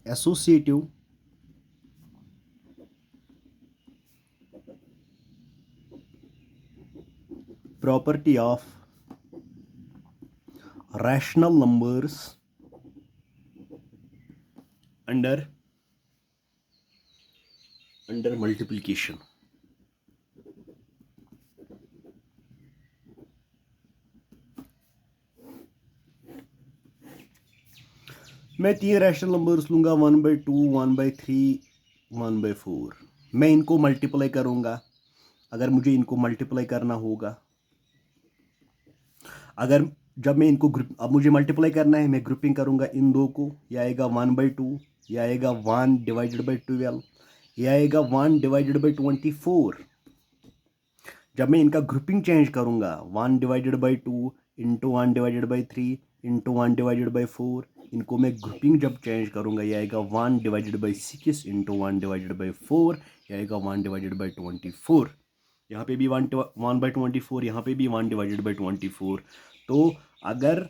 Associative property of rational numbers under multiplication. मैं 3 rational numbers लूँगा, 1/2 1/3 1/4। मैं इनको multiply करूँगा। अगर मुझे इनको multiply करना होगा, जब मैं इनको अब मुझे मल्टीप्लाई करना है, मैं ग्रुपिंग करूँगा इन दो को। यह आएगा 1/2, यह आएगा 1 डिवाइडेड बाई 12, यह आएगा 1 डिवाइडेड बाई 24। जब मैं इनका ग्रुपिंग चेंज करूँगा, 1 divided by 2 into 1 divided by 3 into 1 divided by 4, इनको मैं ग्रुपिंग जब चेंज करूँगा, यह आएगा 1 divided by 6 into 1 divided by 4, यह आएगा 1 डिवाइडेड बाई 24। यहाँ पे भी 1/24, यहाँ पे भी 1 डिवाइडेड बाई 24। तो अगर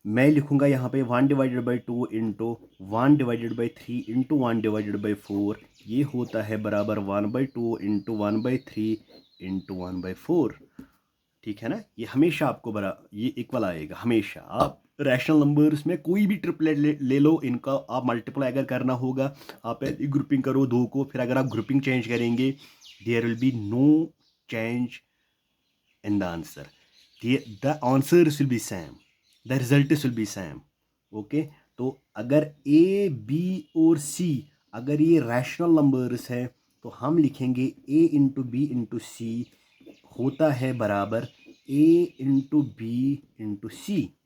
मैं लिखूँगा यहाँ पे 1 divided by 2 into 1 divided by 3 into 1 divided by 4, ये होता है बराबर 1/2 इंटू 1/3 इंटू 1/4। ठीक है ना, ये हमेशा आपको ये इक्वल आएगा हमेशा। आप रैशनल नंबर्स में कोई भी ट्रिपलेट ले लो, इनका आप मल्टीप्लाई अगर करना होगा, आप ग्रुपिंग करो दो को, फिर अगर आप ग्रुपिंग चेंज करेंगे, there will be no change in the answer, the answers will be same, the results will be same. Okay, तो अगर ए बी और सी अगर ये रैशनल नंबर्स है, तो हम लिखेंगे a इंटू बी इंटू सी होता है बराबर A into B into C.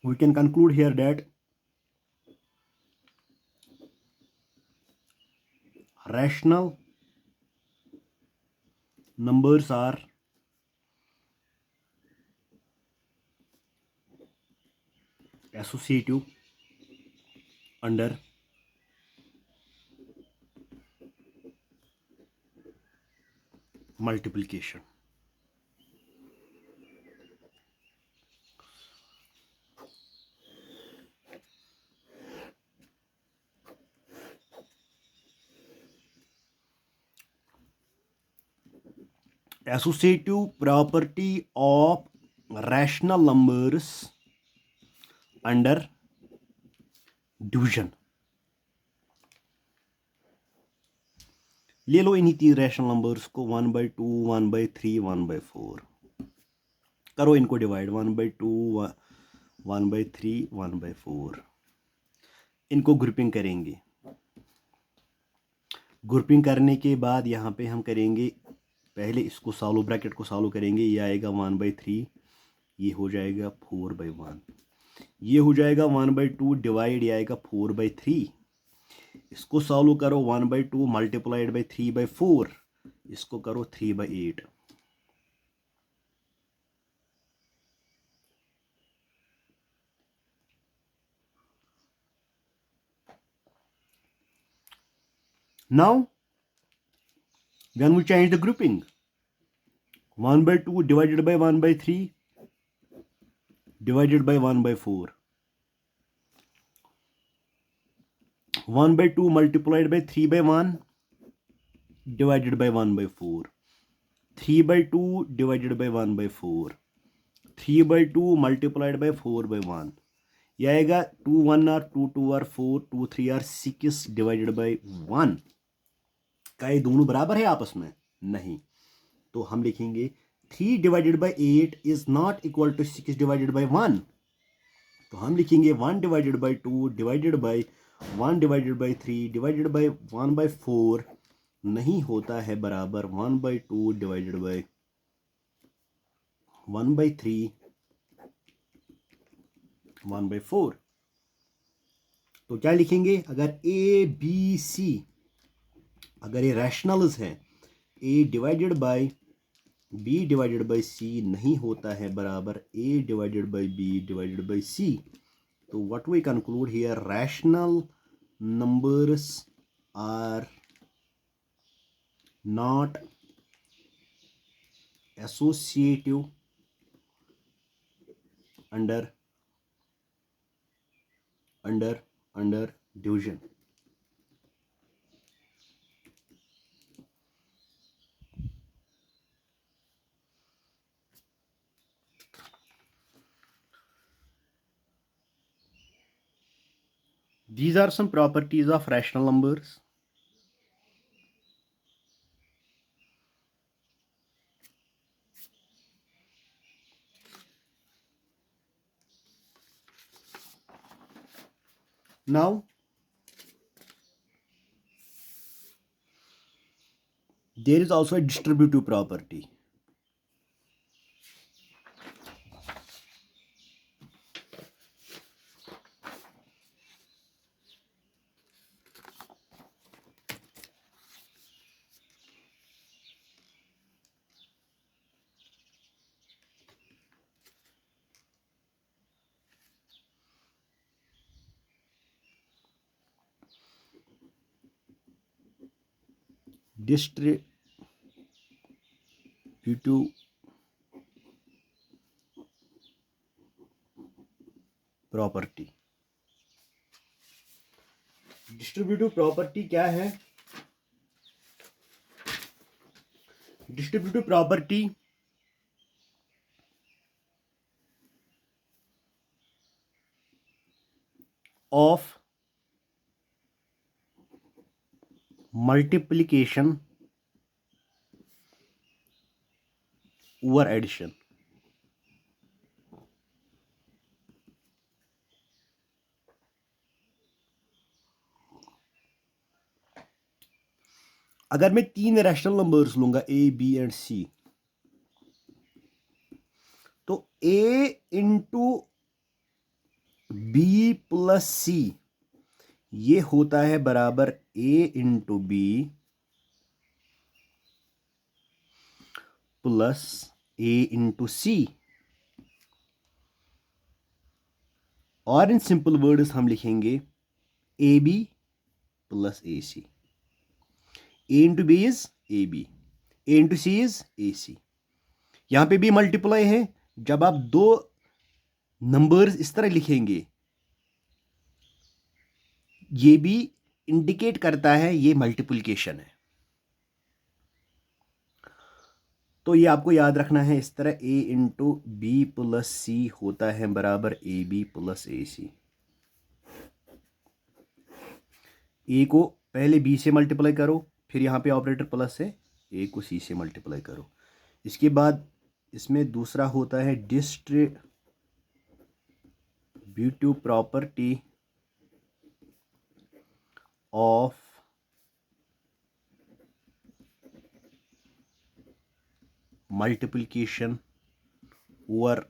We can conclude here that rational numbers are associative under multiplication. Associative property of rational numbers under division. ले लो इन्हीं तीन रैशनल नंबर्स को 1/2, 1/3, 1/4, करो इनको डिवाइड 1/2, 1/3, 1/4, इनको ग्रुपिंग करेंगे। ग्रुपिंग करने के बाद यहाँ पे हम करेंगे, पहले इसको सॉल्व, ब्रैकेट को सॉल्व करेंगे। ये आएगा 1/3, ये हो जाएगा 4/1, ये हो जाएगा 1/2 डिवाइड, ये आएगा 4/3। इसको सॉल्व करो, 1/2 मल्टीप्लाइड बाई 3/4, इसको करो 3/8। Now, when we change the grouping, 1/2 divided by 1/3 divided by 1/4, 1/2 multiplied by 3/1 divided by 1/4, 3/2 divided by 1/4, 3/2 multiplied by 4/1, यह आएगा 2 1 are 2 2 are 4, 2 3 are 6 divided by 1। क्या ये दोनों बराबर है आपस में? नहीं। तो हम लिखेंगे 3 divided by 8 is not equal to 6 divided by 1। तो हम लिखेंगे 1 divided by 2 divided by 1 divided by 3 divided by 1/4 नहीं होता है बराबर 1/2 डिवाइडेड बाई 1/3 1/4। तो क्या लिखेंगे? अगर ए बी सी, अगर ये रैशनल्स हैं, A divided by B divided by C नहीं होता है बराबर A divided by B divided by C, तो what we conclude here, rational numbers are not associative under division. These are some properties of rational numbers. Now, there is also a distributive property. Distributive property. Distributive property क्या है? Distributive property of multiplication over addition. अगर मैं 3 rational numbers लूंगा A B and C, तो A into B plus C ये होता है बराबर A into B plus A into C, और इन सिंपल वर्ड्स हम लिखेंगे A B plus A C. A into B is A B, A into C is A C. यहां पे भी मल्टीप्लाई है। जब आप दो नंबर्स इस तरह लिखेंगे, ये भी इंडिकेट करता है ये मल्टीप्लिकेशन है। तो ये आपको याद रखना है इस तरह, ए इंटू बी प्लस सी होता है बराबर ए बी प्लस ए सी। ए को पहले बी से मल्टीप्लाई करो, फिर यहाँ पे ऑपरेटर प्लस है, ए को सी से मल्टीप्लाई करो। इसके बाद इसमें दूसरा होता है distributive property of multiplication over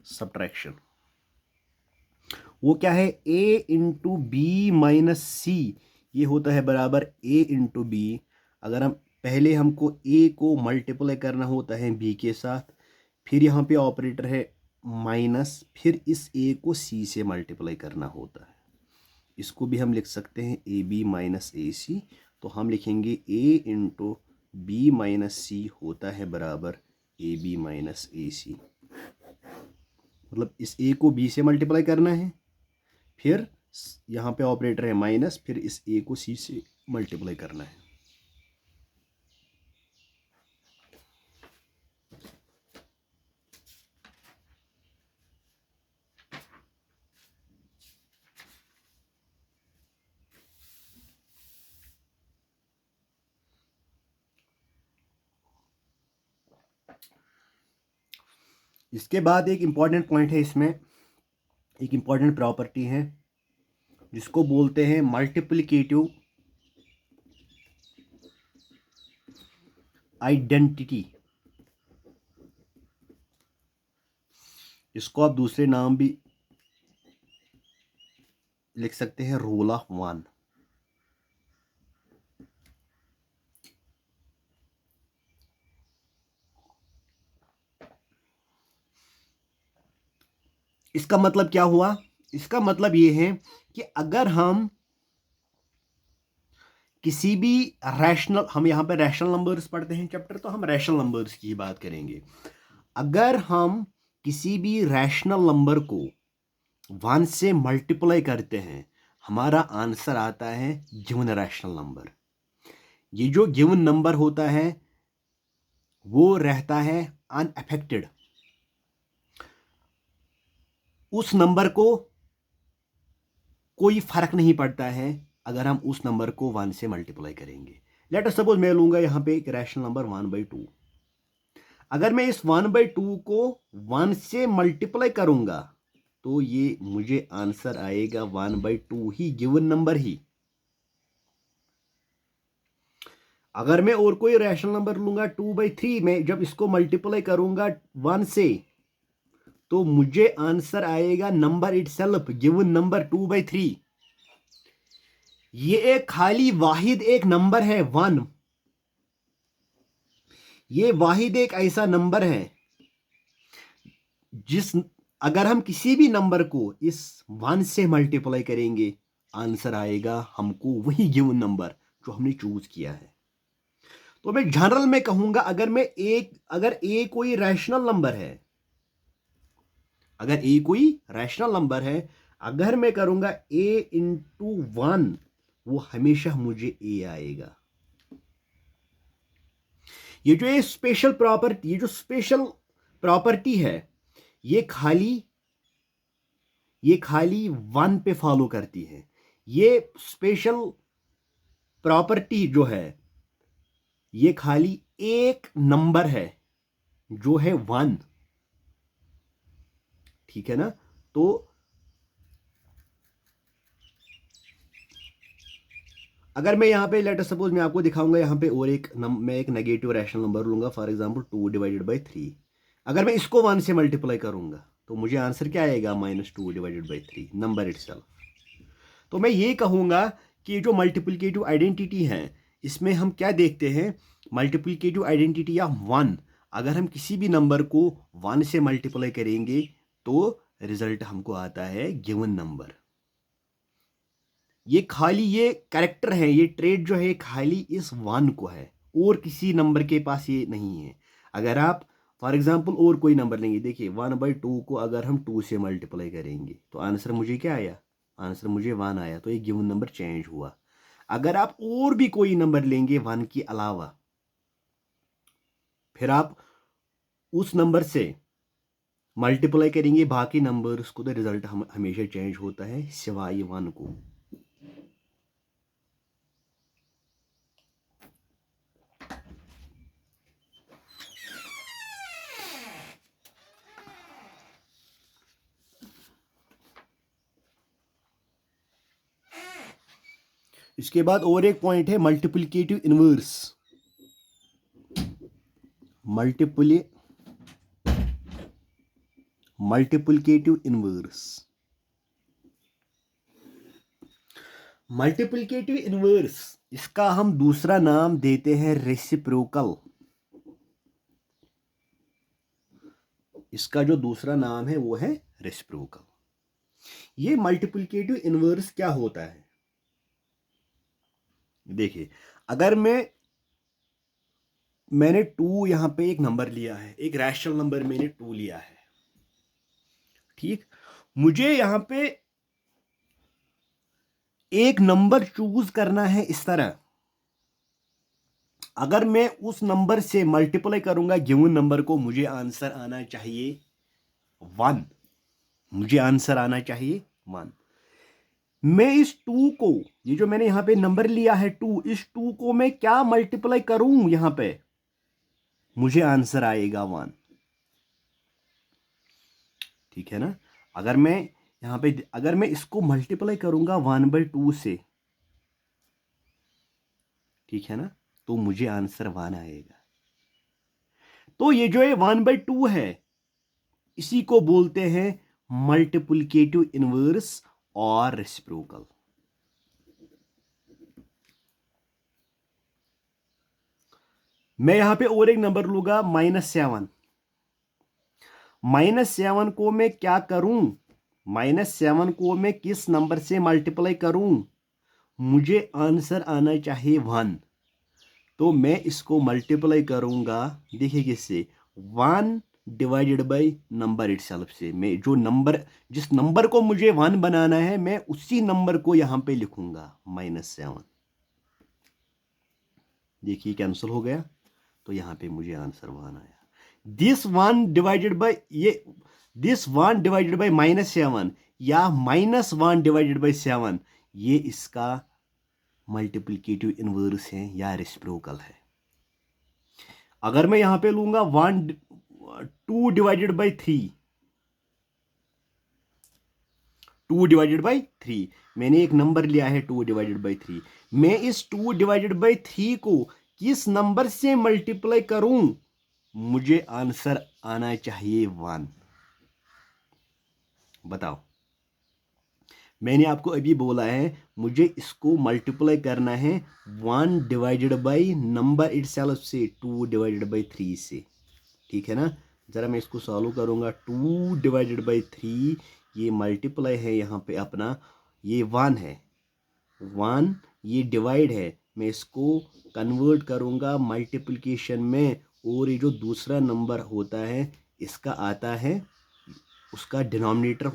subtraction. वो क्या है, ए इंटू बी माइनस सी ये होता है बराबर ए इंटू बी। अगर हम पहले हमको ए को मल्टीप्लाई करना होता है बी के साथ, फिर यहाँ पे ऑपरेटर है माइनस, फिर इस ए को सी से मल्टीप्लाई करना होता है। इसको भी हम लिख सकते हैं ए बी माइनस ए सी। तो हम लिखेंगे ए इंटू बी माइनस सी होता है बराबर ए बी माइनस ए सी। मतलब इस ए को बी से मल्टीप्लाई करना है, फिर यहाँ पे ऑपरेटर है माइनस, फिर इस ए को सी से मल्टीप्लाई करना है। इसके बाद एक इम्पॉर्टेंट पॉइंट है, इसमें एक इम्पॉर्टेंट प्रॉपर्टी है जिसको बोलते हैं मल्टीप्लिकेटिव आइडेंटिटी। इसको आप दूसरे नाम भी लिख सकते हैं, रूल ऑफ वन। इसका मतलब क्या हुआ? इसका मतलब ये है कि अगर हम किसी भी रैशनल, हम यहाँ पे रैशनल नंबर्स पढ़ते हैं चैप्टर, तो हम रैशनल नंबर्स की बात करेंगे। अगर हम किसी भी रैशनल नंबर को 1 से मल्टीप्लाई करते हैं, हमारा आंसर आता है गिवन रैशनल नंबर। ये जो गिवन नंबर होता है वो रहता है अनअफेक्टेड। उस नंबर को कोई फर्क नहीं पड़ता है अगर हम उस नंबर को 1 से मल्टीप्लाई करेंगे। लेट अस सपोज मैं लूंगा यहाँ पे एक रैशनल नंबर 1/2। अगर मैं इस 1/2 को 1 से मल्टीप्लाई करूंगा तो ये मुझे आंसर आएगा 1/2 ही, गिवन नंबर ही। अगर मैं और कोई रैशनल नंबर लूंगा 2/3 में, जब इसको मल्टीप्लाई करूंगा 1 से, तो मुझे आंसर आएगा नंबर इटसेल्फ, गिवन नंबर 2/3। ये एक खाली वाहिद एक नंबर है 1। ये वाहिद एक ऐसा नंबर है जिस, अगर हम किसी भी नंबर को इस 1 से मल्टीप्लाई करेंगे, आंसर आएगा हमको वही गिवन नंबर जो हमने चूज किया है। तो मैं जनरल में कहूंगा, अगर ए कोई रैशनल नंबर है, अगर ए कोई रैशनल नंबर है, अगर मैं करूंगा ए इंटू 1, वो हमेशा मुझे ए आएगा। ये जो स्पेशल प्रॉपर्टी है, ये खाली 1 पे फॉलो करती है। ये स्पेशल प्रॉपर्टी जो है, ये खाली एक नंबर है जो है 1। ठीक है ना? तो अगर मैं यहाँ पे लेटर सपोज मैं आपको दिखाऊंगा यहाँ पे और मैं एक नेगेटिव रैशनल नंबर लूंगा, फॉर एग्जांपल 2/3। अगर मैं इसको 1 से मल्टीप्लाई करूंगा तो मुझे आंसर क्या आएगा, -2/3 नंबर इटसेल्फ। तो मैं ये कहूँगा कि जो मल्टीप्लिकेटिव आइडेंटिटी है इसमें हम क्या देखते हैं, मल्टीप्लिकेटिव आइडेंटिटी ऑफ 1, अगर हम किसी भी नंबर को 1 से मल्टीप्लाई करेंगे तो रिजल्ट हमको आता है गिवन नंबर। ये खाली ये कैरेक्टर है, ये ट्रेड जो है खाली इस 1 को है और किसी नंबर के पास ये नहीं है। अगर आप फॉर एग्जांपल और कोई नंबर लेंगे, देखिए 1/2 को अगर हम 2 से मल्टीप्लाई करेंगे तो आंसर मुझे क्या आया, आंसर मुझे 1 आया, तो ये गिवन नंबर चेंज हुआ। अगर आप और भी कोई नंबर लेंगे 1 के अलावा, फिर आप उस नंबर से मल्टीप्लाई करेंगे बाकी नंबर्स को, तो रिजल्ट हमेशा चेंज होता है सिवाय 1 को। इसके बाद और एक पॉइंट है multiplicative inverse. Multiplicative inverse, multiplicative inverse इसका हम दूसरा नाम देते हैं रेसिप्रोकल। इसका जो दूसरा नाम है वो है रेसिप्रोकल। ये मल्टीप्लिकेटिव इनवर्स क्या होता है, देखिए अगर मैंने 2 यहां पे एक नंबर लिया है, एक रैशनल नंबर मैंने 2 लिया है, ठीक, मुझे यहां पे एक नंबर चूज करना है इस तरह। अगर मैं उस नंबर से मल्टीप्लाई करूंगा गिवन नंबर को, मुझे आंसर आना चाहिए 1, मुझे आंसर आना चाहिए 1। मैं इस 2 को, ये जो मैंने यहां पे नंबर लिया है 2, इस 2 को मैं क्या मल्टीप्लाई करूं यहां पे, मुझे आंसर आएगा 1, ठीक है ना। अगर मैं यहां पे अगर मैं इसको मल्टीप्लाई करूंगा 1/2 से, ठीक है ना, तो मुझे आंसर 1 आएगा। तो ये जो है 1/2 है, इसी को बोलते हैं मल्टीप्लिकेटिव इनवर्स और रेसिप्रोकल। मैं यहां पे और एक नंबर लूंगा -7। -7 को मैं क्या करूं, -7 को मैं किस नंबर से मल्टीप्लाई करूं, मुझे आंसर आना चाहिए 1। तो मैं इसको मल्टीप्लाई करूंगा, देखिए किससे, 1 डिवाइडेड बाई नंबर इटसेल्फ से। मैं जो नंबर, जिस नंबर को मुझे 1 बनाना है, मैं उसी नंबर को यहां पे लिखूंगा -7। देखिए कैंसिल हो गया, तो यहां पे मुझे आंसर 1 आया। दिस 1 डिवाइडेड बाई -7 या -1 डिवाइडेड बाई 7, ये इसका मल्टीप्लिकेटिव इनवर्स है या रेसिप्रोकल है। अगर मैं यहां पे लूंगा 2 डिवाइडेड बाई 3, 2 डिवाइडेड बाई 3, मैंने एक नंबर लिया है 2 डिवाइडेड बाई 3, मैं इस 2 डिवाइडेड बाई 3 को किस नंबर से मल्टीप्लाई करूं, मुझे आंसर आना चाहिए 1। बताओ, मैंने आपको अभी बोला है मुझे इसको मल्टीप्लाई करना है 1 डिवाइडेड बाई नंबर इटसेल्फ से, 2 डिवाइडेड बाई 3 से, ठीक है ना। जरा मैं इसको सॉल्व करूंगा, 2 डिवाइडेड बाई 3, ये मल्टीप्लाई है यहाँ पे अपना, ये 1 है, 1 ये डिवाइड है, मैं इसको कन्वर्ट करूंगा मल्टीप्लिकेशन में, और ये जो दूसरा नंबर होता है इसका आता है, उसका डिनोमिनेटर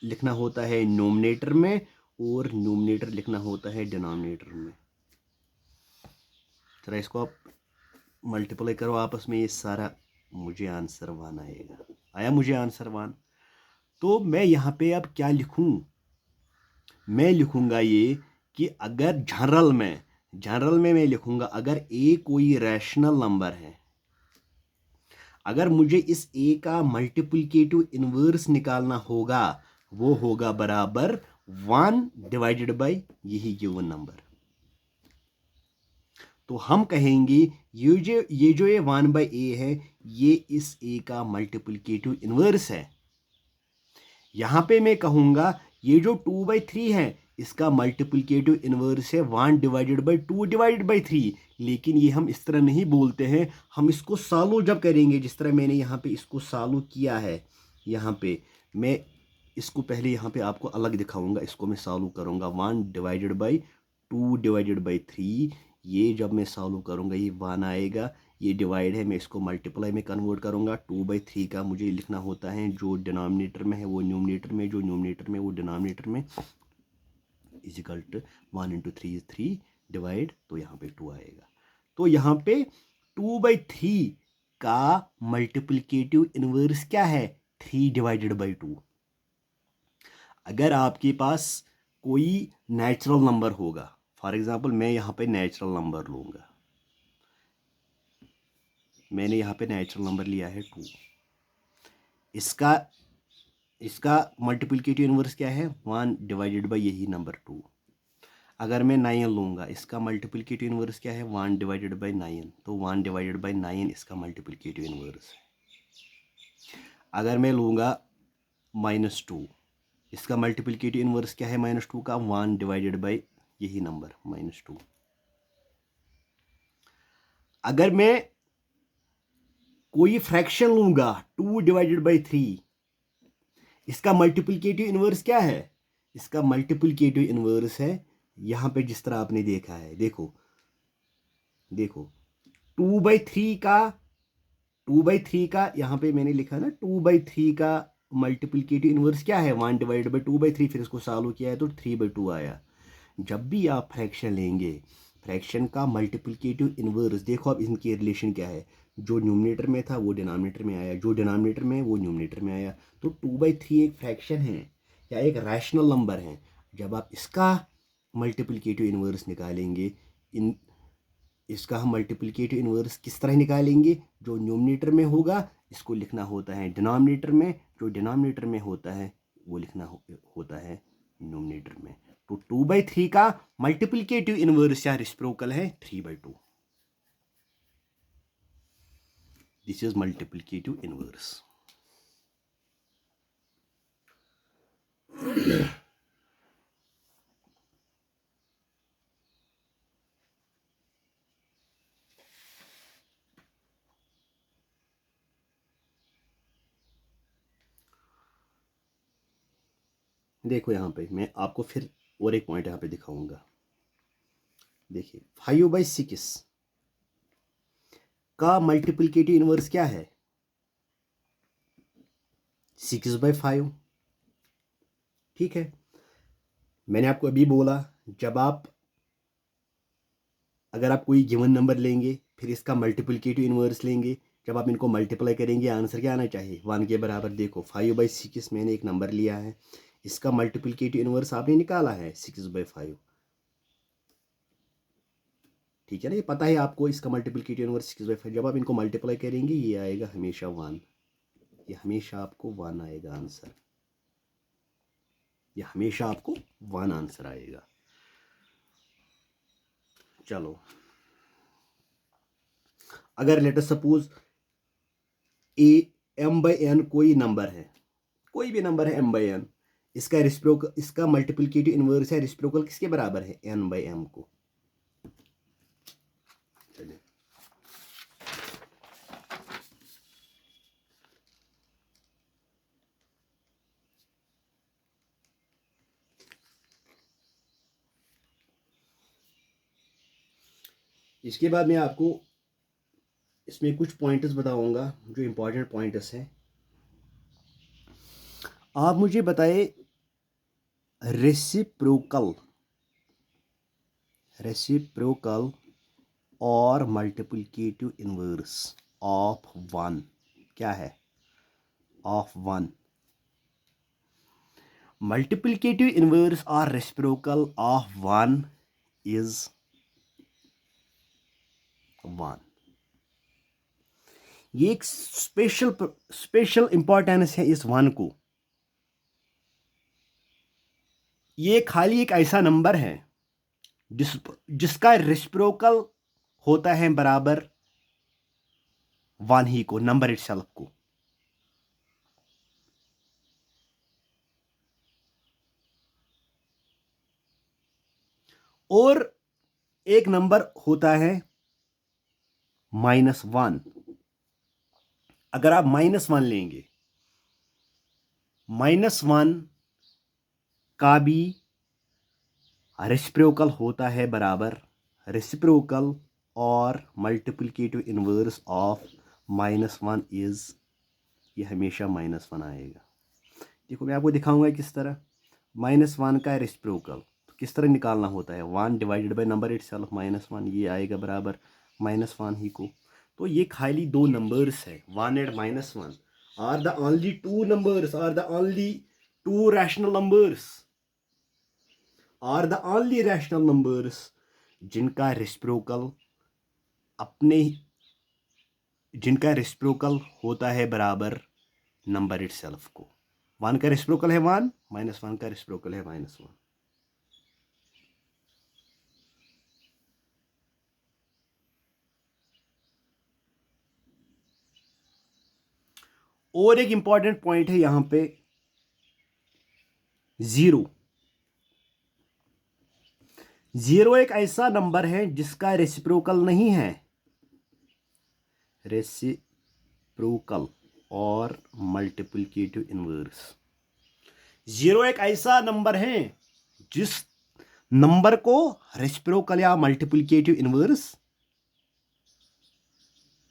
लिखना होता है नोमिनेटर में, और न्यूमरेटर लिखना होता है डिनोमिनेटर में। जरा इसको आप मल्टीप्लाई करो आपस में, ये सारा मुझे आंसर 1 आएगा। आया मुझे आंसर 1। तो मैं यहाँ पे अब क्या लिखूँ, मैं लिखूँगा ये कि अगर जनरल में मैं लिखूँगा, अगर ए कोई रैशनल नंबर है, अगर मुझे इस ए का मल्टीप्लिकेटिव इनवर्स निकालना होगा, वो होगा बराबर 1 डिवाइडेड बाई यही गिवन नंबर। तो हम कहेंगे ये जो ये 1/a है, ये इस a का मल्टीप्लिकेटिव इनवर्स है। यहाँ पे मैं कहूँगा ये जो 2/3 है, इसका मल्टीप्लिकेटिव इनवर्स है 1/2/2/3। लेकिन ये हम इस तरह नहीं बोलते हैं, हम इसको सॉल्व जब करेंगे, जिस तरह मैंने यहाँ पे इसको सॉल्व किया है, यहाँ पे मैं इसको पहले यहाँ पे आपको अलग दिखाऊंगा। इसको मैं सॉल्व करूँगा 1/2/3। ये जब मैं सॉल्व करूँगा ये 1 आएगा, ये डिवाइड है, मैं इसको मल्टीप्लाई में कन्वर्ट करूँगा। 2/3 का मुझे लिखना होता है, जो डिनोमिनेटर में है वो न्यूमरेटर में, जो न्यूमरेटर में वो डिनोमिनेटर में, इज इक्वल टू 1 × 3 = 3 डिवाइड, तो यहाँ पे 2 आएगा। तो यहाँ पे 2/3 का मल्टीप्लिकेटिव इनवर्स क्या है? 3/2। अगर आपके पास कोई नेचुरल नंबर होगा, फॉर एग्जांपल मैं यहाँ पे नेचुरल नंबर लूँगा, मैंने यहाँ पे नेचुरल नंबर लिया है 2, इसका मल्टीप्लिकेटिव इनवर्स क्या है? 1/ यही नंबर 2। अगर मैं 9 लूँगा, इसका मल्टीप्लिकेटिव इनवर्स क्या है? 1/9, तो 1/9 इसका मल्टीप्लिकेटिव इनवर्स है। अगर मैं लूँगा -2, इसका मल्टीप्लिकेटिव इनवर्स क्या है -2 का? 1/ यही नंबर -2। अगर मैं कोई फ्रैक्शन लूँगा 2/3, इसका मल्टीप्लिकेटिव इनवर्स क्या है? इसका मल्टीप्लिकेटिव इनवर्स है यहाँ पे जिस तरह आपने देखा है, देखो 2/3 का यहाँ पे मैंने लिखा ना, 2/3 का मल्टीप्लिकेटिव इनवर्स क्या है? 1/2/3। फिर इसको सॉल्व किया है तो 3/2 आया। जब भी आप फ्रैक्शन लेंगे, फ्रैक्शन का मल्टीप्लिकेटिव इनवर्स देखो, अब इनकी रिलेशन क्या है? जो न्यूमरेटर में था वो डिनोमिनेटर में आया, जो डिनोमिनेटर में वो न्यूमरेटर में आया। तो 2/3 एक फ्रैक्शन है या एक रैशनल नंबर है। जब आप इसका मल्टीप्लिकेटिव इनवर्स निकालेंगे, इसका हम मल्टीप्लिकेटिव इनवर्स किस तरह निकालेंगे? जो न्यूमरेटर में होगा इसको लिखना होता है डिनोमिनेटर में, जो डिनोमिनेटर में होता है वो लिखना होता है न्यूमरेटर में। तो 2/3 का मल्टीप्लिकेटिव इनवर्स या रेसिप्रोकल है 3/2। This is multiplicative inverse. देखो यहाँ पे मैं आपको फिर और एक पॉइंट यहाँ पे दिखाऊंगा। देखिए 5/6 का मल्टीप्लिकेटिव इनवर्स क्या है? 6/5। ठीक है, मैंने आपको अभी बोला, अगर आप कोई गिवन नंबर लेंगे, फिर इसका मल्टीप्लिकेटिव इनवर्स लेंगे, जब आप इनको मल्टीप्लाई करेंगे आंसर क्या आना चाहिए? 1 के बराबर। देखो 5/6 मैंने एक नंबर लिया है, इसका मल्टीप्लिकेटिव इनवर्स आपने निकाला है 6/5। ठीक है ना, ये पता है आपको इसका मल्टीप्लिकेटिव इनवर्स 6/5। जब आप इनको मल्टीप्लाई करेंगे ये आएगा हमेशा 1, ये हमेशा आपको 1 आएगा आंसर, ये हमेशा आपको 1 आंसर आएगा। चलो, अगर लेट अस सपोज m/n कोई नंबर है, कोई भी नंबर है m/n, इसका मल्टीप्लिकेटिव इनवर्स है, रेसिप्रोकल किसके बराबर है? n/m को। चलिए, इसके बाद मैं आपको इसमें कुछ पॉइंटर्स बताऊंगा जो इंपॉर्टेंट पॉइंटर्स हैं। आप मुझे बताइए रेसिप्रोकल और मल्टीप्लिकेटिव इनवर्स ऑफ 1 क्या है? ऑफ 1, मल्टीप्लिकेटिव इनवर्स और रेसिप्रोकल ऑफ 1 इज 1। ये एक स्पेशल इंपॉर्टेंस है इस 1 को। ये खाली एक ऐसा नंबर है जिसका रेसिप्रोकल होता है बराबर 1 ही को, नंबर इटसेल्फ को। और एक नंबर होता है -1। अगर आप -1 लेंगे, -1 का भी रेसिप्रोकल होता है बराबर रेसिप्रोकल और मल्टीप्लिकेटिव इनवर्स ऑफ -1 इज, ये हमेशा -1 आएगा। देखो मैं आपको दिखाऊंगा किस तरह। -1 का रेसिप्रोकल तो किस तरह निकालना होता है, 1 डिवाइडेड बाई नंबर इटसेल्फ -1, ये आएगा बराबर -1 ही को। तो ये खाली दो नंबर्स है, 1 and -1 are the only two numbers, are the only two rational numbers, are the only rational numbers जिनका रेसिप्रोकल अपने जिनका रेसिप्रोकल होता है बराबर नंबर इटसेल्फ को। 1 का रेसिप्रोकल है 1, -1 का रेसिप्रोकल है -1। और एक इंपॉर्टेंट पॉइंट है यहां पे, 0। 0 एक ऐसा नंबर है जिसका रेसिप्रोकल नहीं है, रेसिप्रोकल और मल्टीप्लिकेटिव इनवर्स। 0 एक ऐसा नंबर है जिस नंबर को रेसिप्रोकल या मल्टीप्लिकेटिव इनवर्स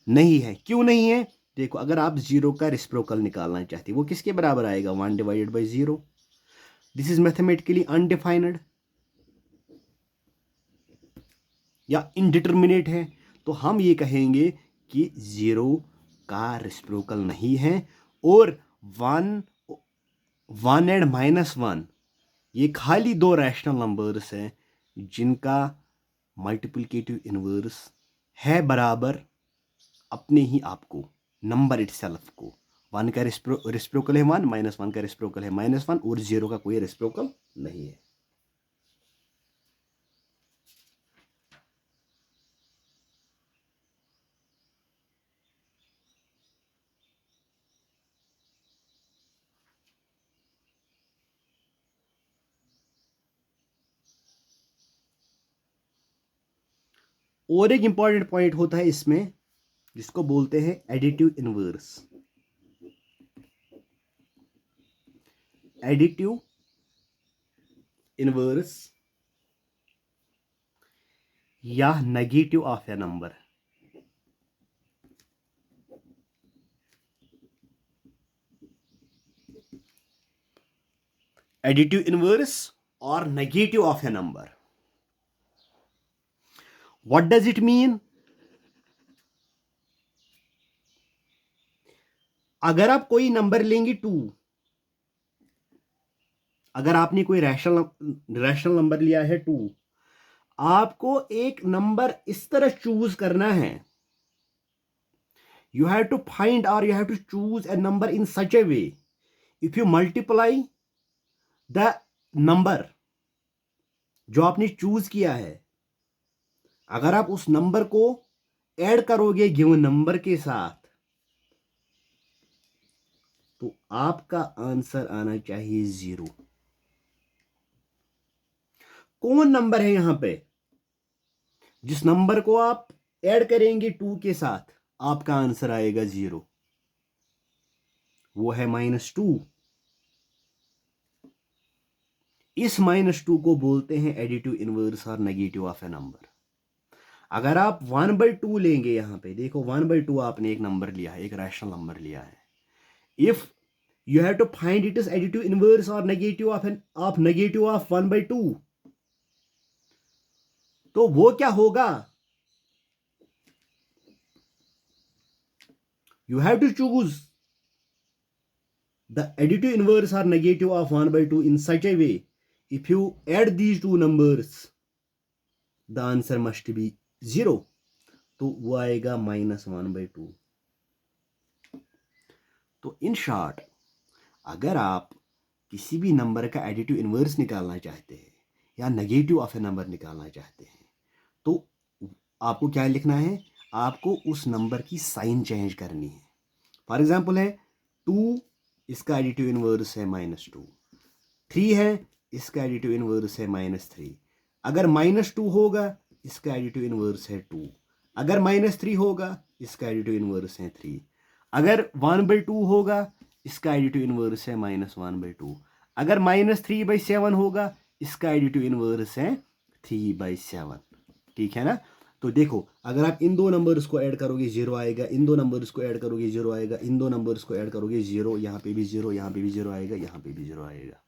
नहीं है। क्यों नहीं है? देखो, अगर आप 0 का रेसिप्रोकल निकालना चाहते हैं, वो किसके बराबर आएगा, 1 divided by 0। This is mathematically undefined या इनडिटर्मिनेट है। तो हम ये कहेंगे कि 0 का रेसिप्रोकल नहीं है। और 1 एंड -1 ये खाली दो रैशनल नंबर्स हैं जिनका मल्टीप्लिकेटिव इनवर्स है बराबर अपने ही आपको, नंबर इटसेल्फ को। 1 का रेसिप्रोकल है 1, -1 का रेसिप्रोकल है -1 और 0 का कोई रेसिप्रोकल नहीं है। और एक इंपॉर्टेंट पॉइंट होता है इसमें जिसको बोलते हैं एडिटिव इनवर्स। एडिटिव इनवर्स या negative of a number. Additive inverse और negative of a number, what does it mean? अगर आप कोई नंबर लेंगे 2, अगर आपने कोई रैशनल नंबर लिया है 2, आपको एक नंबर इस तरह चूज करना है, you have to find or you have to choose a number in such a way, if you multiply the number जो आपने चूज किया है, अगर आप उस नंबर को ऐड करोगे गिवन नंबर के साथ, तो आपका आंसर आना चाहिए 0। कौन नंबर है यहां पे जिस नंबर को आप ऐड करेंगे 2 के साथ आपका आंसर आएगा 0? वो है -2। इस -2 को बोलते हैं एडिटिव इनवर्स और नेगेटिव ऑफ ए नंबर। अगर आप 1/2 लेंगे, यहां पे देखो 1/2 आपने एक नंबर लिया है, एक रैशनल नंबर लिया है। If you have to find it is additive inverse और नेगेटिव ऑफ नेगेटिव ऑफ 1/2, तो वो क्या होगा? You have to choose the additive inverse और negative of 1/2 in such a way, if you add these two numbers the answer must be 0। तो वो आएगा -1/2। तो इन शॉर्ट, अगर आप किसी भी नंबर का एडिटिव इनवर्स निकालना चाहते हैं या नेगेटिव ऑफ ए नंबर निकालना चाहते हैं, तो आपको क्या लिखना है, आपको उस नंबर की साइन चेंज करनी है। फॉर एग्जाम्पल है 2, इसका एडिटिव इनवर्स है -2, 3 है, इसका एडिटिव इनवर्स है -3। अगर -2 होगा, इसका एडिटिव इनवर्स है 2। अगर -3 होगा, इसका एडिटिव इनवर्स है 3। अगर 1/2 होगा, इसका एडिटिव इनवर्स है -1/2। अगर -3/7 होगा, इसका एडिटिव इनवर्स है 3/7। ठीक है ना। तो देखो, अगर आप इन दो नंबर्स को ऐड करोगे 0 आएगा, इन दो नंबर्स को ऐड करोगे 0 आएगा, इन दो नंबर्स को ऐड करोगे 0, यहाँ पे भी 0, यहाँ पे भी 0 आएगा, यहाँ पे भी 0 आएगा।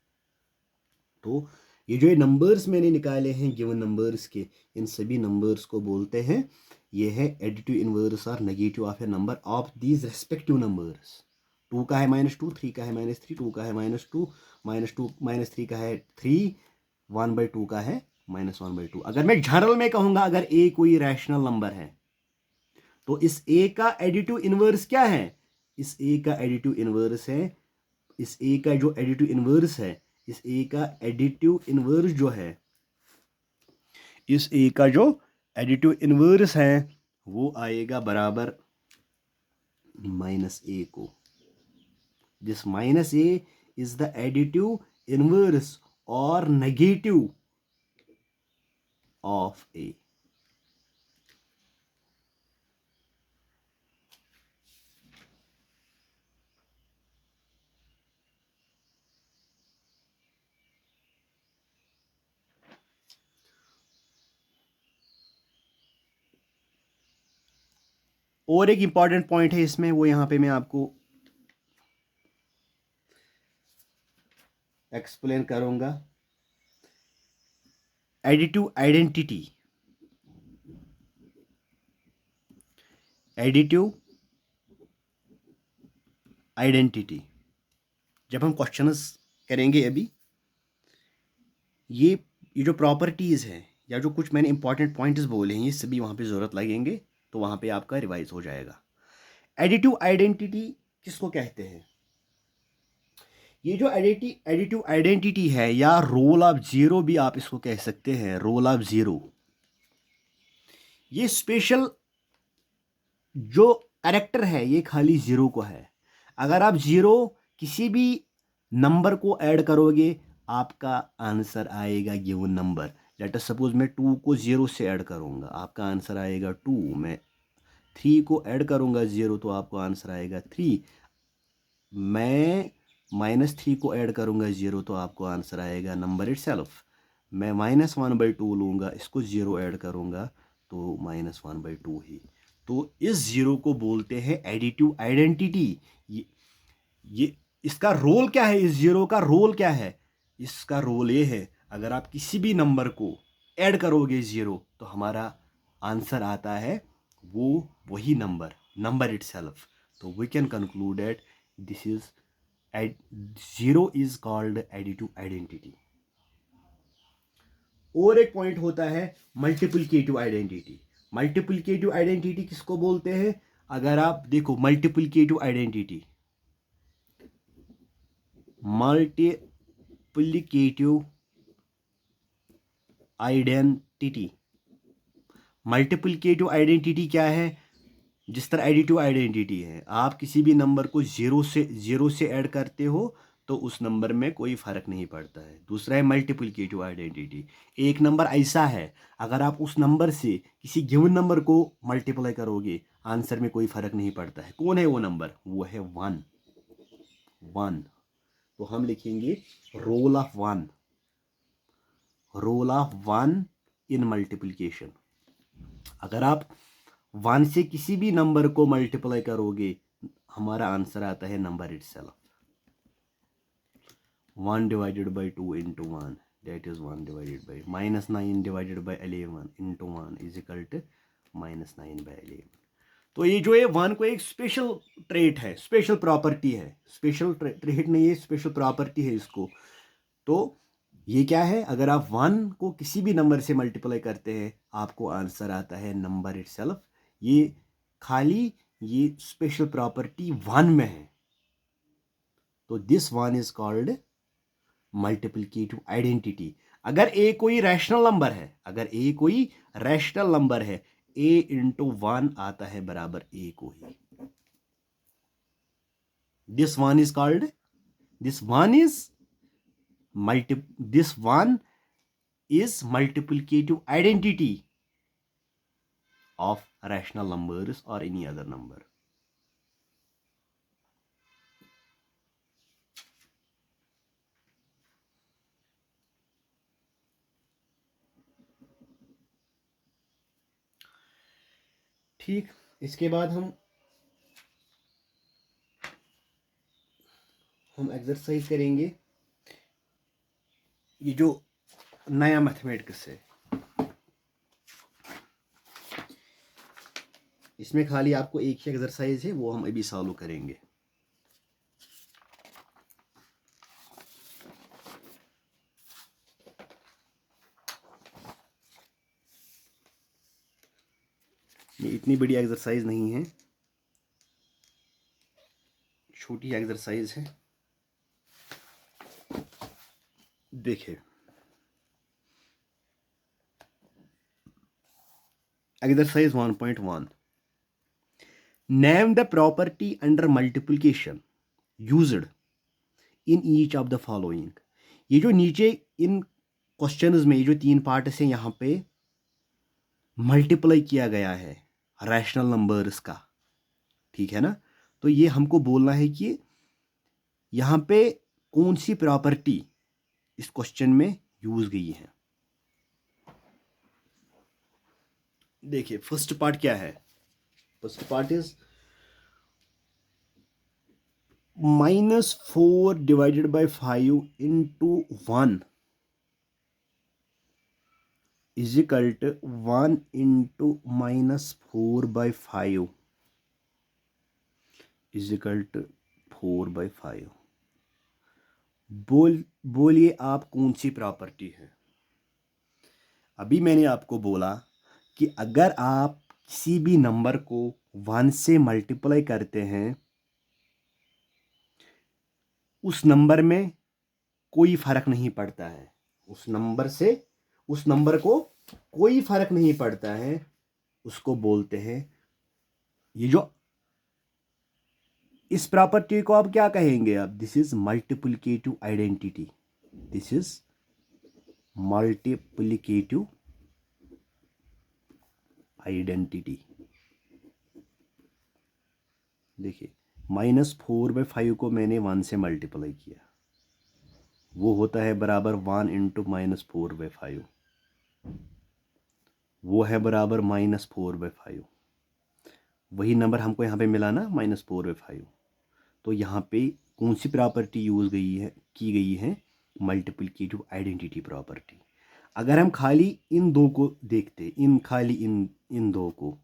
तो ये जो नंबर्स मैंने निकाले हैं गिवन नंबर्स के, इन सभी नंबर्स को बोलते हैं, ये है एडिटिव इनवर्स और negative of a number of these respective numbers. 2 का है -2, 3 का है -3, 2 का है -2, -3 का है 3, 1/2 का है -1/2। अगर मैं जनरल में कहूंगा, अगर ए कोई रैशनल नंबर है, तो इस ए का एडिटिव इनवर्स क्या है, इस ए का एडिटिव इनवर्स है, इस ए का जो एडिटिव इनवर्स है, इस ए का एडिटिव इनवर्स जो है, इस ए का जो एडिटिव इनवर्स है, वो आएगा बराबर -a को। This -a is the additive inverse और नेगेटिव ऑफ a। और एक इंपॉर्टेंट पॉइंट है इसमें, वो यहां पे मैं आपको एक्सप्लेन करूंगा। एडिटिव आइडेंटिटी, एडिटिव आइडेंटिटी जब हम क्वेश्चंस करेंगे अभी, ये जो प्रॉपर्टीज़ हैं या जो कुछ मैंने इंपॉर्टेंट पॉइंट्स बोले हैं, ये सभी वहाँ पे ज़रूरत लगेंगे, तो वहाँ पे आपका रिवाइज हो जाएगा। एडिटिव आइडेंटिटी किसको कहते हैं? ये जो एडिटिव आइडेंटिटी है, या रोल ऑफ जीरो भी आप इसको कह सकते हैं, रोल ऑफ जीरो, ये स्पेशल जो कैरेक्टर है, ये खाली जीरो को है। अगर आप जीरो किसी भी नंबर को ऐड करोगे, आपका आंसर आएगा given number. Let us suppose मैं 2 को 0 से ऐड करूंगा, आपका आंसर आएगा 2। मैं 3 को ऐड करूंगा 0, तो आपको आंसर आएगा 3। मैं -3 को ऐड करूंगा 0, तो आपको आंसर आएगा नंबर इटसेल्फ। मैं -1/2 लूँगा, इसको 0 ऐड करूंगा, तो -1/2 ही। तो इस जीरो को बोलते हैं एडिटिव आइडेंटिटी। ये इसका रोल क्या है, इस जीरो का रोल क्या है? इसका रोल ये है, अगर आप किसी भी नंबर को ऐड करोगे 0, तो हमारा आंसर आता है वो वही नंबर इटसेल्फ। तो we can conclude that this is zero is called additive identity. और एक पॉइंट होता है मल्टीप्लिकेटिव आइडेंटिटी। मल्टीप्लिकेटिव आइडेंटिटी किसको बोलते हैं? अगर आप देखो, multiplicative identity, multiplicative identity, multiplicative identity क्या है? जिस तरह एडिटिव आइडेंटिटी है, आप किसी भी नंबर को जीरो से ऐड करते हो, तो उस नंबर में कोई फर्क नहीं पड़ता है। दूसरा है मल्टीप्लिकेटिव आइडेंटिटी, एक नंबर ऐसा है, अगर आप उस नंबर से किसी गिवन नंबर को मल्टीप्लाई करोगे, आंसर में कोई फर्क नहीं पड़ता है। कौन है वो नंबर? वो है 1। तो हम लिखेंगे role of 1, role of 1 in multiplication. अगर आप 1 से किसी भी नंबर को मल्टीप्लाई करोगे, हमारा आंसर आता है number itself. 1 divided by 2 into 1, that is 1 divided by -9 divided by 11 into 1 is equal to -9/11। तो ये जो है 1 को एक स्पेशल ट्रेट है, स्पेशल प्रॉपर्टी है, स्पेशल ट्रेट नहीं है, स्पेशल प्रॉपर्टी है इसको। तो ये क्या है? अगर आप 1 को किसी भी नंबर से मल्टीप्लाई करते हैं, आपको आंसर आता है नंबर इटसेल्फ। ये खाली ये स्पेशल प्रॉपर्टी 1 में है। तो this 1 is called multiplicative identity. अगर ए कोई रैशनल नंबर है, अगर ए कोई रैशनल नंबर है, a इंटू 1 आता है बराबर a को ही। This one is called, this one is this one is multiplicative identity of rational numbers or any other number. ठीक, इसके बाद हम एक्सरसाइज करेंगे। ये जो नया मैथमेटिक्स है, इसमें खाली आपको एक ही एक्सरसाइज है, वो हम अभी सॉल्व करेंगे। ये इतनी बड़ी एक्सरसाइज नहीं है, छोटी एक्सरसाइज है। देखिए, exercise 1.1, name the property under multiplication used in each of the following. ये जो नीचे इन क्वेश्चंस में ये जो 3 पार्ट्स हैं, यहाँ पे मल्टीप्लाई किया गया है रैशनल नंबर्स का, ठीक है ना। तो ये हमको बोलना है कि यहाँ पे कौन सी प्रॉपर्टी इस क्वेश्चन में यूज गई है। देखिए, फर्स्ट पार्ट क्या है? First part is -4 divided by 5 into 1 is equal to 1 into -4/5 is equal to 4/5। बोलिए आप कौन सी प्रॉपर्टी है? अभी मैंने आपको बोला कि अगर आप किसी भी नंबर को 1 से मल्टीप्लाई करते हैं, उस नंबर में कोई फर्क नहीं पड़ता है, उस नंबर को कोई फर्क नहीं पड़ता है, उसको बोलते हैं, ये जो इस प्रॉपर्टी को आप क्या कहेंगे? आप this is multiplicative identity, this is multiplicative identity. देखिए, -4/5 को मैंने 1 से मल्टीप्लाई किया, वो होता है बराबर 1 इंटू -4/5, वो है बराबर -4/5। वही नंबर हमको यहाँ पे मिला ना, -4/5। तो यहाँ पे कौन सी प्रॉपर्टी की गई है? Multiplicative identity property. अगर हम खाली इन दो को देखते, इन दो को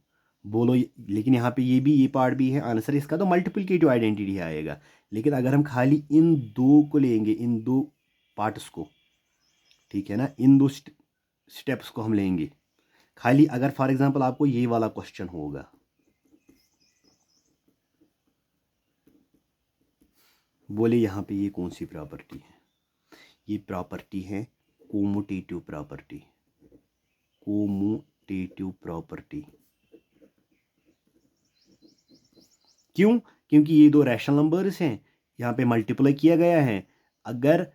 बोलो, लेकिन यहाँ पे ये पार्ट भी है, आंसर इसका तो मल्टीप्लिकेटिव आइडेंटिटी आएगा। लेकिन अगर हम खाली इन दो को लेंगे, इन दो पार्ट्स को, ठीक है ना, इन दो स्टेप्स को हम लेंगे खाली, अगर फॉर एग्जांपल आपको ये वाला क्वेश्चन होगा, बोले यहाँ पे ये कौन सी प्रॉपर्टी है? ये प्रॉपर्टी है कोमुटेटिव प्रॉपर्टी, कोमुटेटिव प्रॉपर्टी। क्यों? क्योंकि ये दो रैशनल नंबर्स हैं, यहाँ पे मल्टीप्लाई किया गया है। अगर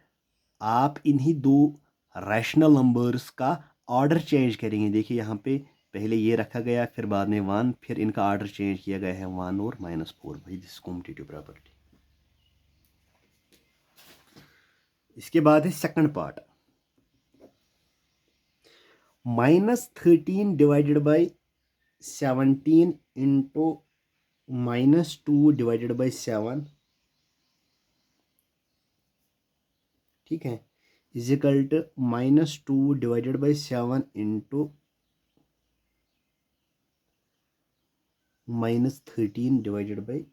आप इन्हीं दो रैशनल नंबर्स का ऑर्डर चेंज करेंगे, देखिए यहाँ पे पहले ये रखा गया, फिर बाद में 1, फिर इनका ऑर्डर चेंज किया गया है 1 और -4, भाई दिस कॉम्पिटिटिव प्रॉपर्टी। इसके बाद है second part, -13 divided by 17 into -2 divided by 7, ठीक है, is equal to -2 divided by 7 into -13 divided by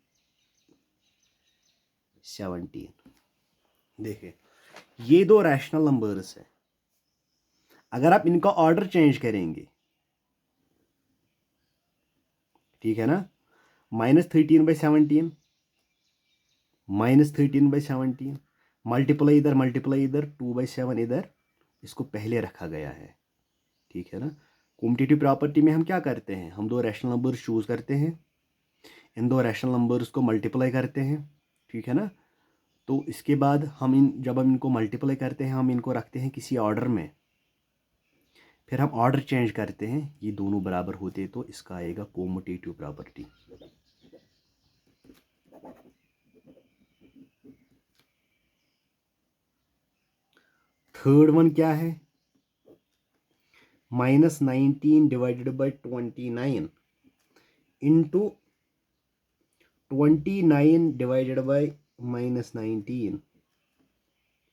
17। देखिए, ये दो रैशनल नंबर्स है, अगर आप इनका ऑर्डर चेंज करेंगे, ठीक है ना, -13/17, -13/17, मल्टीप्लाई इधर 2/7 इधर, इसको पहले रखा गया है, ठीक है ना। कॉम्पिटिटिव प्रॉपर्टी में हम क्या करते हैं, हम दो रैशनल नंबर्स चूज करते हैं, इन दो रैशनल नंबर्स को मल्टीप्लाई करते हैं, ठीक है ना। तो इसके बाद जब हम इनको मल्टीप्लाई करते हैं, हम इनको रखते हैं किसी ऑर्डर में, फिर हम ऑर्डर चेंज करते हैं, ये दोनों बराबर होते हैं, तो इसका आएगा कॉम्पिटिटिव प्रॉपर्टी। थर्ड वन क्या है, -19 divided by 29 into 29 divided by -19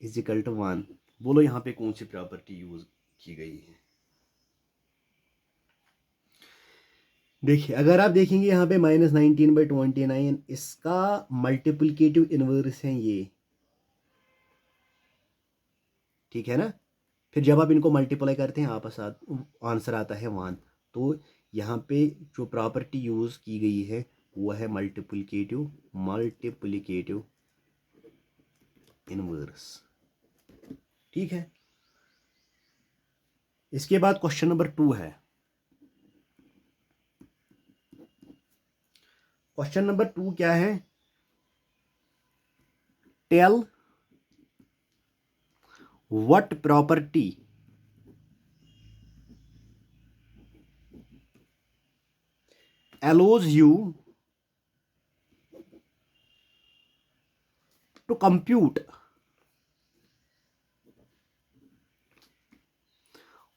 is equal to 1। बोलो यहाँ पे कौन सी प्रॉपर्टी यूज की गई है। देखिए अगर आप देखेंगे यहाँ पे -19/29, इसका मल्टीप्लिकेटिव इनवर्स है ये, ठीक है ना। फिर जब आप इनको मल्टीप्लाई करते हैं आपस आंसर आता है 1। तो यहाँ पे जो प्रॉपर्टी यूज की गई है वो है मल्टीप्लिकेटिव इनवर्स, ठीक है। इसके बाद क्वेश्चन नंबर 2 है। क्वेश्चन नंबर 2 क्या है, tell what property allows you to compute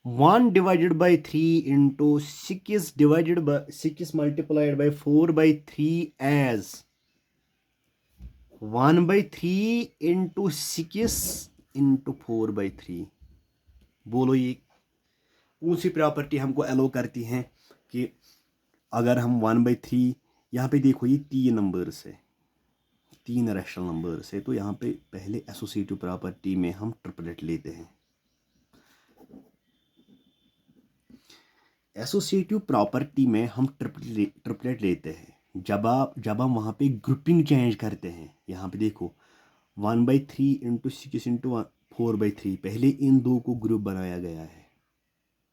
1 divided by 3 into 6 divided by 6 multiplied by 4 by 3 as 1/3 into 6 into 4 by 3। बोलो ये कौन सी प्रॉपर्टी हमको एलो करती हैं कि अगर हम 1/3, यहाँ पे देखो ये 3 नंबर्स है, 3 रैशनल नंबर्स है, तो यहाँ पे पहले एसोसिएटिव प्रॉपर्टी में हम ट्रिपलेट लेते हैं। एसोसिएटिव प्रॉपर्टी में हम ट्रिपलेट लेते हैं जब हम वहाँ पे ग्रुपिंग चेंज करते हैं। यहाँ पे देखो 1/3 इंटू 6 इंटू 4/3, पहले इन दो को ग्रुप बनाया गया है,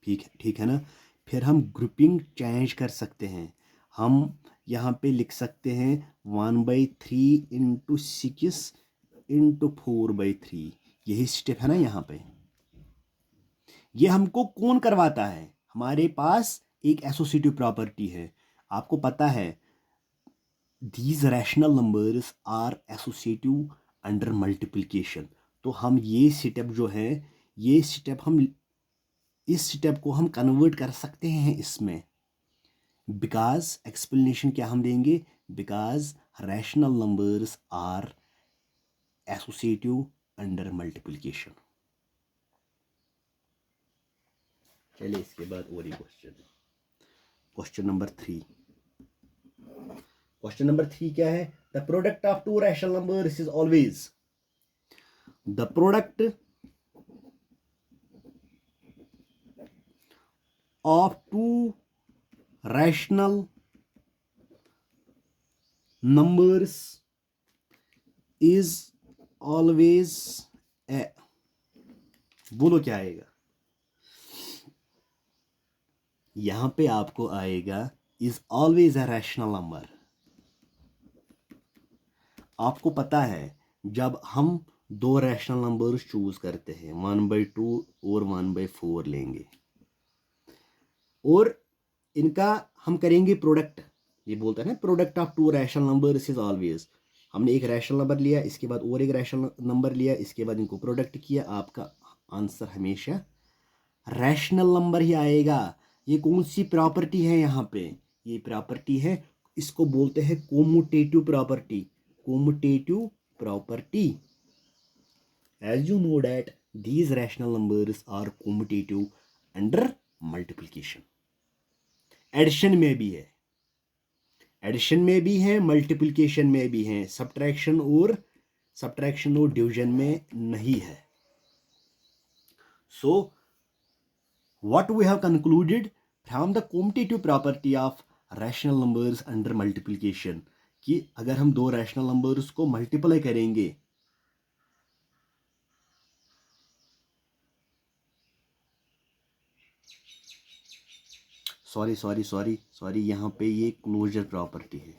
ठीक है ना। फिर हम ग्रुपिंग चेंज कर सकते हैं, हम यहाँ पे लिख सकते हैं 1/3 इंटू 6 इंटू 4/3, यही स्टेप है ना यहाँ पे। ये हमको कौन करवाता है, हमारे पास एक एसोसिएटिव प्रॉपर्टी है, आपको पता है these rational numbers are associative under multiplication. तो हम ये स्टेप जो है, ये स्टेप हम इस स्टेप को हम कन्वर्ट कर सकते हैं इसमें, बिकॉज एक्सप्लेनेशन क्या हम देंगे, because rational numbers are associative under multiplication. चलिए इसके बाद और क्वेश्चन नंबर 3। क्वेश्चन नंबर 3 क्या है, the product of two rational numbers is always the product of two rational numbers is always a. बोलो क्या आएगा, यहां पे आपको आएगा is always a rational number. आपको पता है जब हम दो रैशनल नंबर्स चूज करते हैं 1/2 और 1/4 लेंगे और इनका हम करेंगे प्रोडक्ट, ये बोलता है ना product of two rational numbers is always. हमने एक रैशनल नंबर लिया, इसके बाद और एक रैशनल नंबर लिया, इसके बाद इनको प्रोडक्ट किया, आपका आंसर हमेशा रैशनल नंबर ही आएगा। ये कौन सी प्रॉपर्टी है यहाँ पे, ये प्रॉपर्टी है, इसको बोलते हैं commutative property. Commutative property, as you know that these rational numbers are commutative under multiplication। Addition में भी है, एडिशन में भी है, मल्टीप्लिकेशन में भी है, सब्ट्रैक्शन और डिवीजन में नहीं है। सो what we have concluded from the commutative property of rational numbers under multiplication कि अगर हम दो रैशनल नंबर्स को मल्टीप्लाई करेंगे सॉरी यहाँ पे ये क्लोजर प्रॉपर्टी है,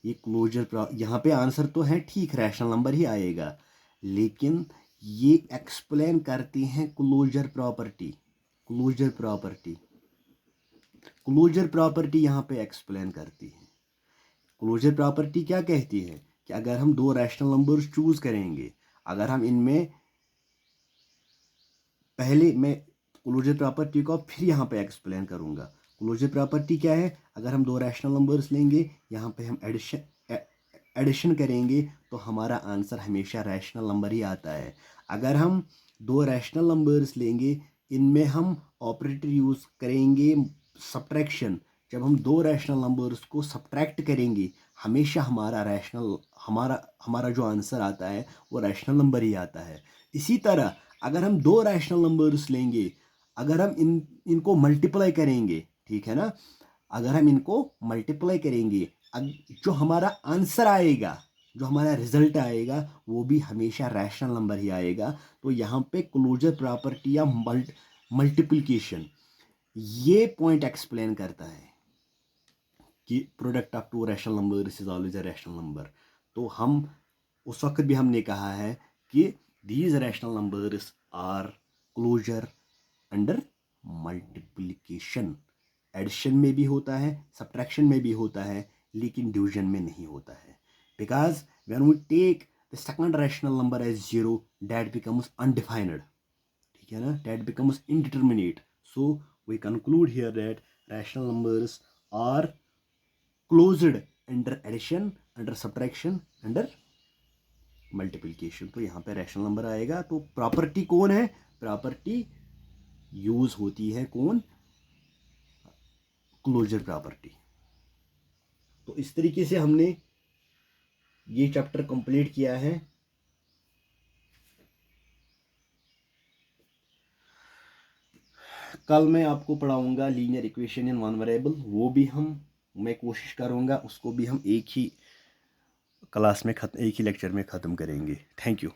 ये यहाँ पे आंसर तो है ठीक, रैशनल नंबर ही आएगा, लेकिन ये एक्सप्लेन करती हैं क्लोजर प्रॉपर्टी। क्लोजर प्रॉपर्टी यहाँ पे एक्सप्लेन करती है। क्लोजर प्रॉपर्टी क्या कहती है कि अगर हम दो रैशनल नंबर्स चूज करेंगे, अगर हम इनमें पहले मैं क्लोजर प्रॉपर्टी को फिर यहाँ पे एक्सप्लेन करूँगा। क्लोजर प्रॉपर्टी क्या है, अगर हम दो रैशनल नंबर्स लेंगे, यहाँ पे हम एडिशन करेंगे तो हमारा आंसर हमेशा रैशनल नंबर ही आता है। अगर हम दो रैशनल नंबर्स लेंगे, इनमें हम ऑपरेटर यूज़ करेंगे सब्ट्रैक्शन, जब हम दो रैशनल नंबर्स को सब्ट्रैक्ट करेंगे हमेशा हमारा जो आंसर आता है वो रैशनल नंबर ही आता है। इसी तरह अगर हम दो रैशनल नंबर्स लेंगे, अगर हम इनको मल्टीप्लाई करेंगे, ठीक है ना, अगर हम इनको मल्टीप्लाई करेंगे, जो हमारा आंसर आएगा, जो हमारा रिजल्ट आएगा वो भी हमेशा रैशनल नंबर ही आएगा। तो यहाँ पे क्लोजर प्रॉपर्टी या मल्टीप्लिकेशन ये पॉइंट एक्सप्लेन करता है कि product of two rational numbers is always a rational number. तो हम उस वक्त भी हमने कहा है कि these rational numbers are closure under multiplication. Addition में भी होता है, सब्ट्रैक्शन में भी होता है, लेकिन डिवीजन में नहीं होता है। Because when we take the second rational number as 0 that becomes undefined, ठीक है ना, that becomes indeterminate. So we conclude here that rational numbers are closed under addition, under subtraction, under multiplication. तो यहाँ पे रैशनल नंबर आएगा। तो property कौन है, प्रॉपर्टी यूज होती है कौन, क्लोजर प्रॉपर्टी। तो इस तरीके से हमने ये चैप्टर कंप्लीट किया है। कल मैं आपको पढ़ाऊंगा linear equation in one variable, वो भी मैं कोशिश करूंगा उसको भी हम एक ही क्लास में एक ही लेक्चर में ख़त्म करेंगे। Thank you.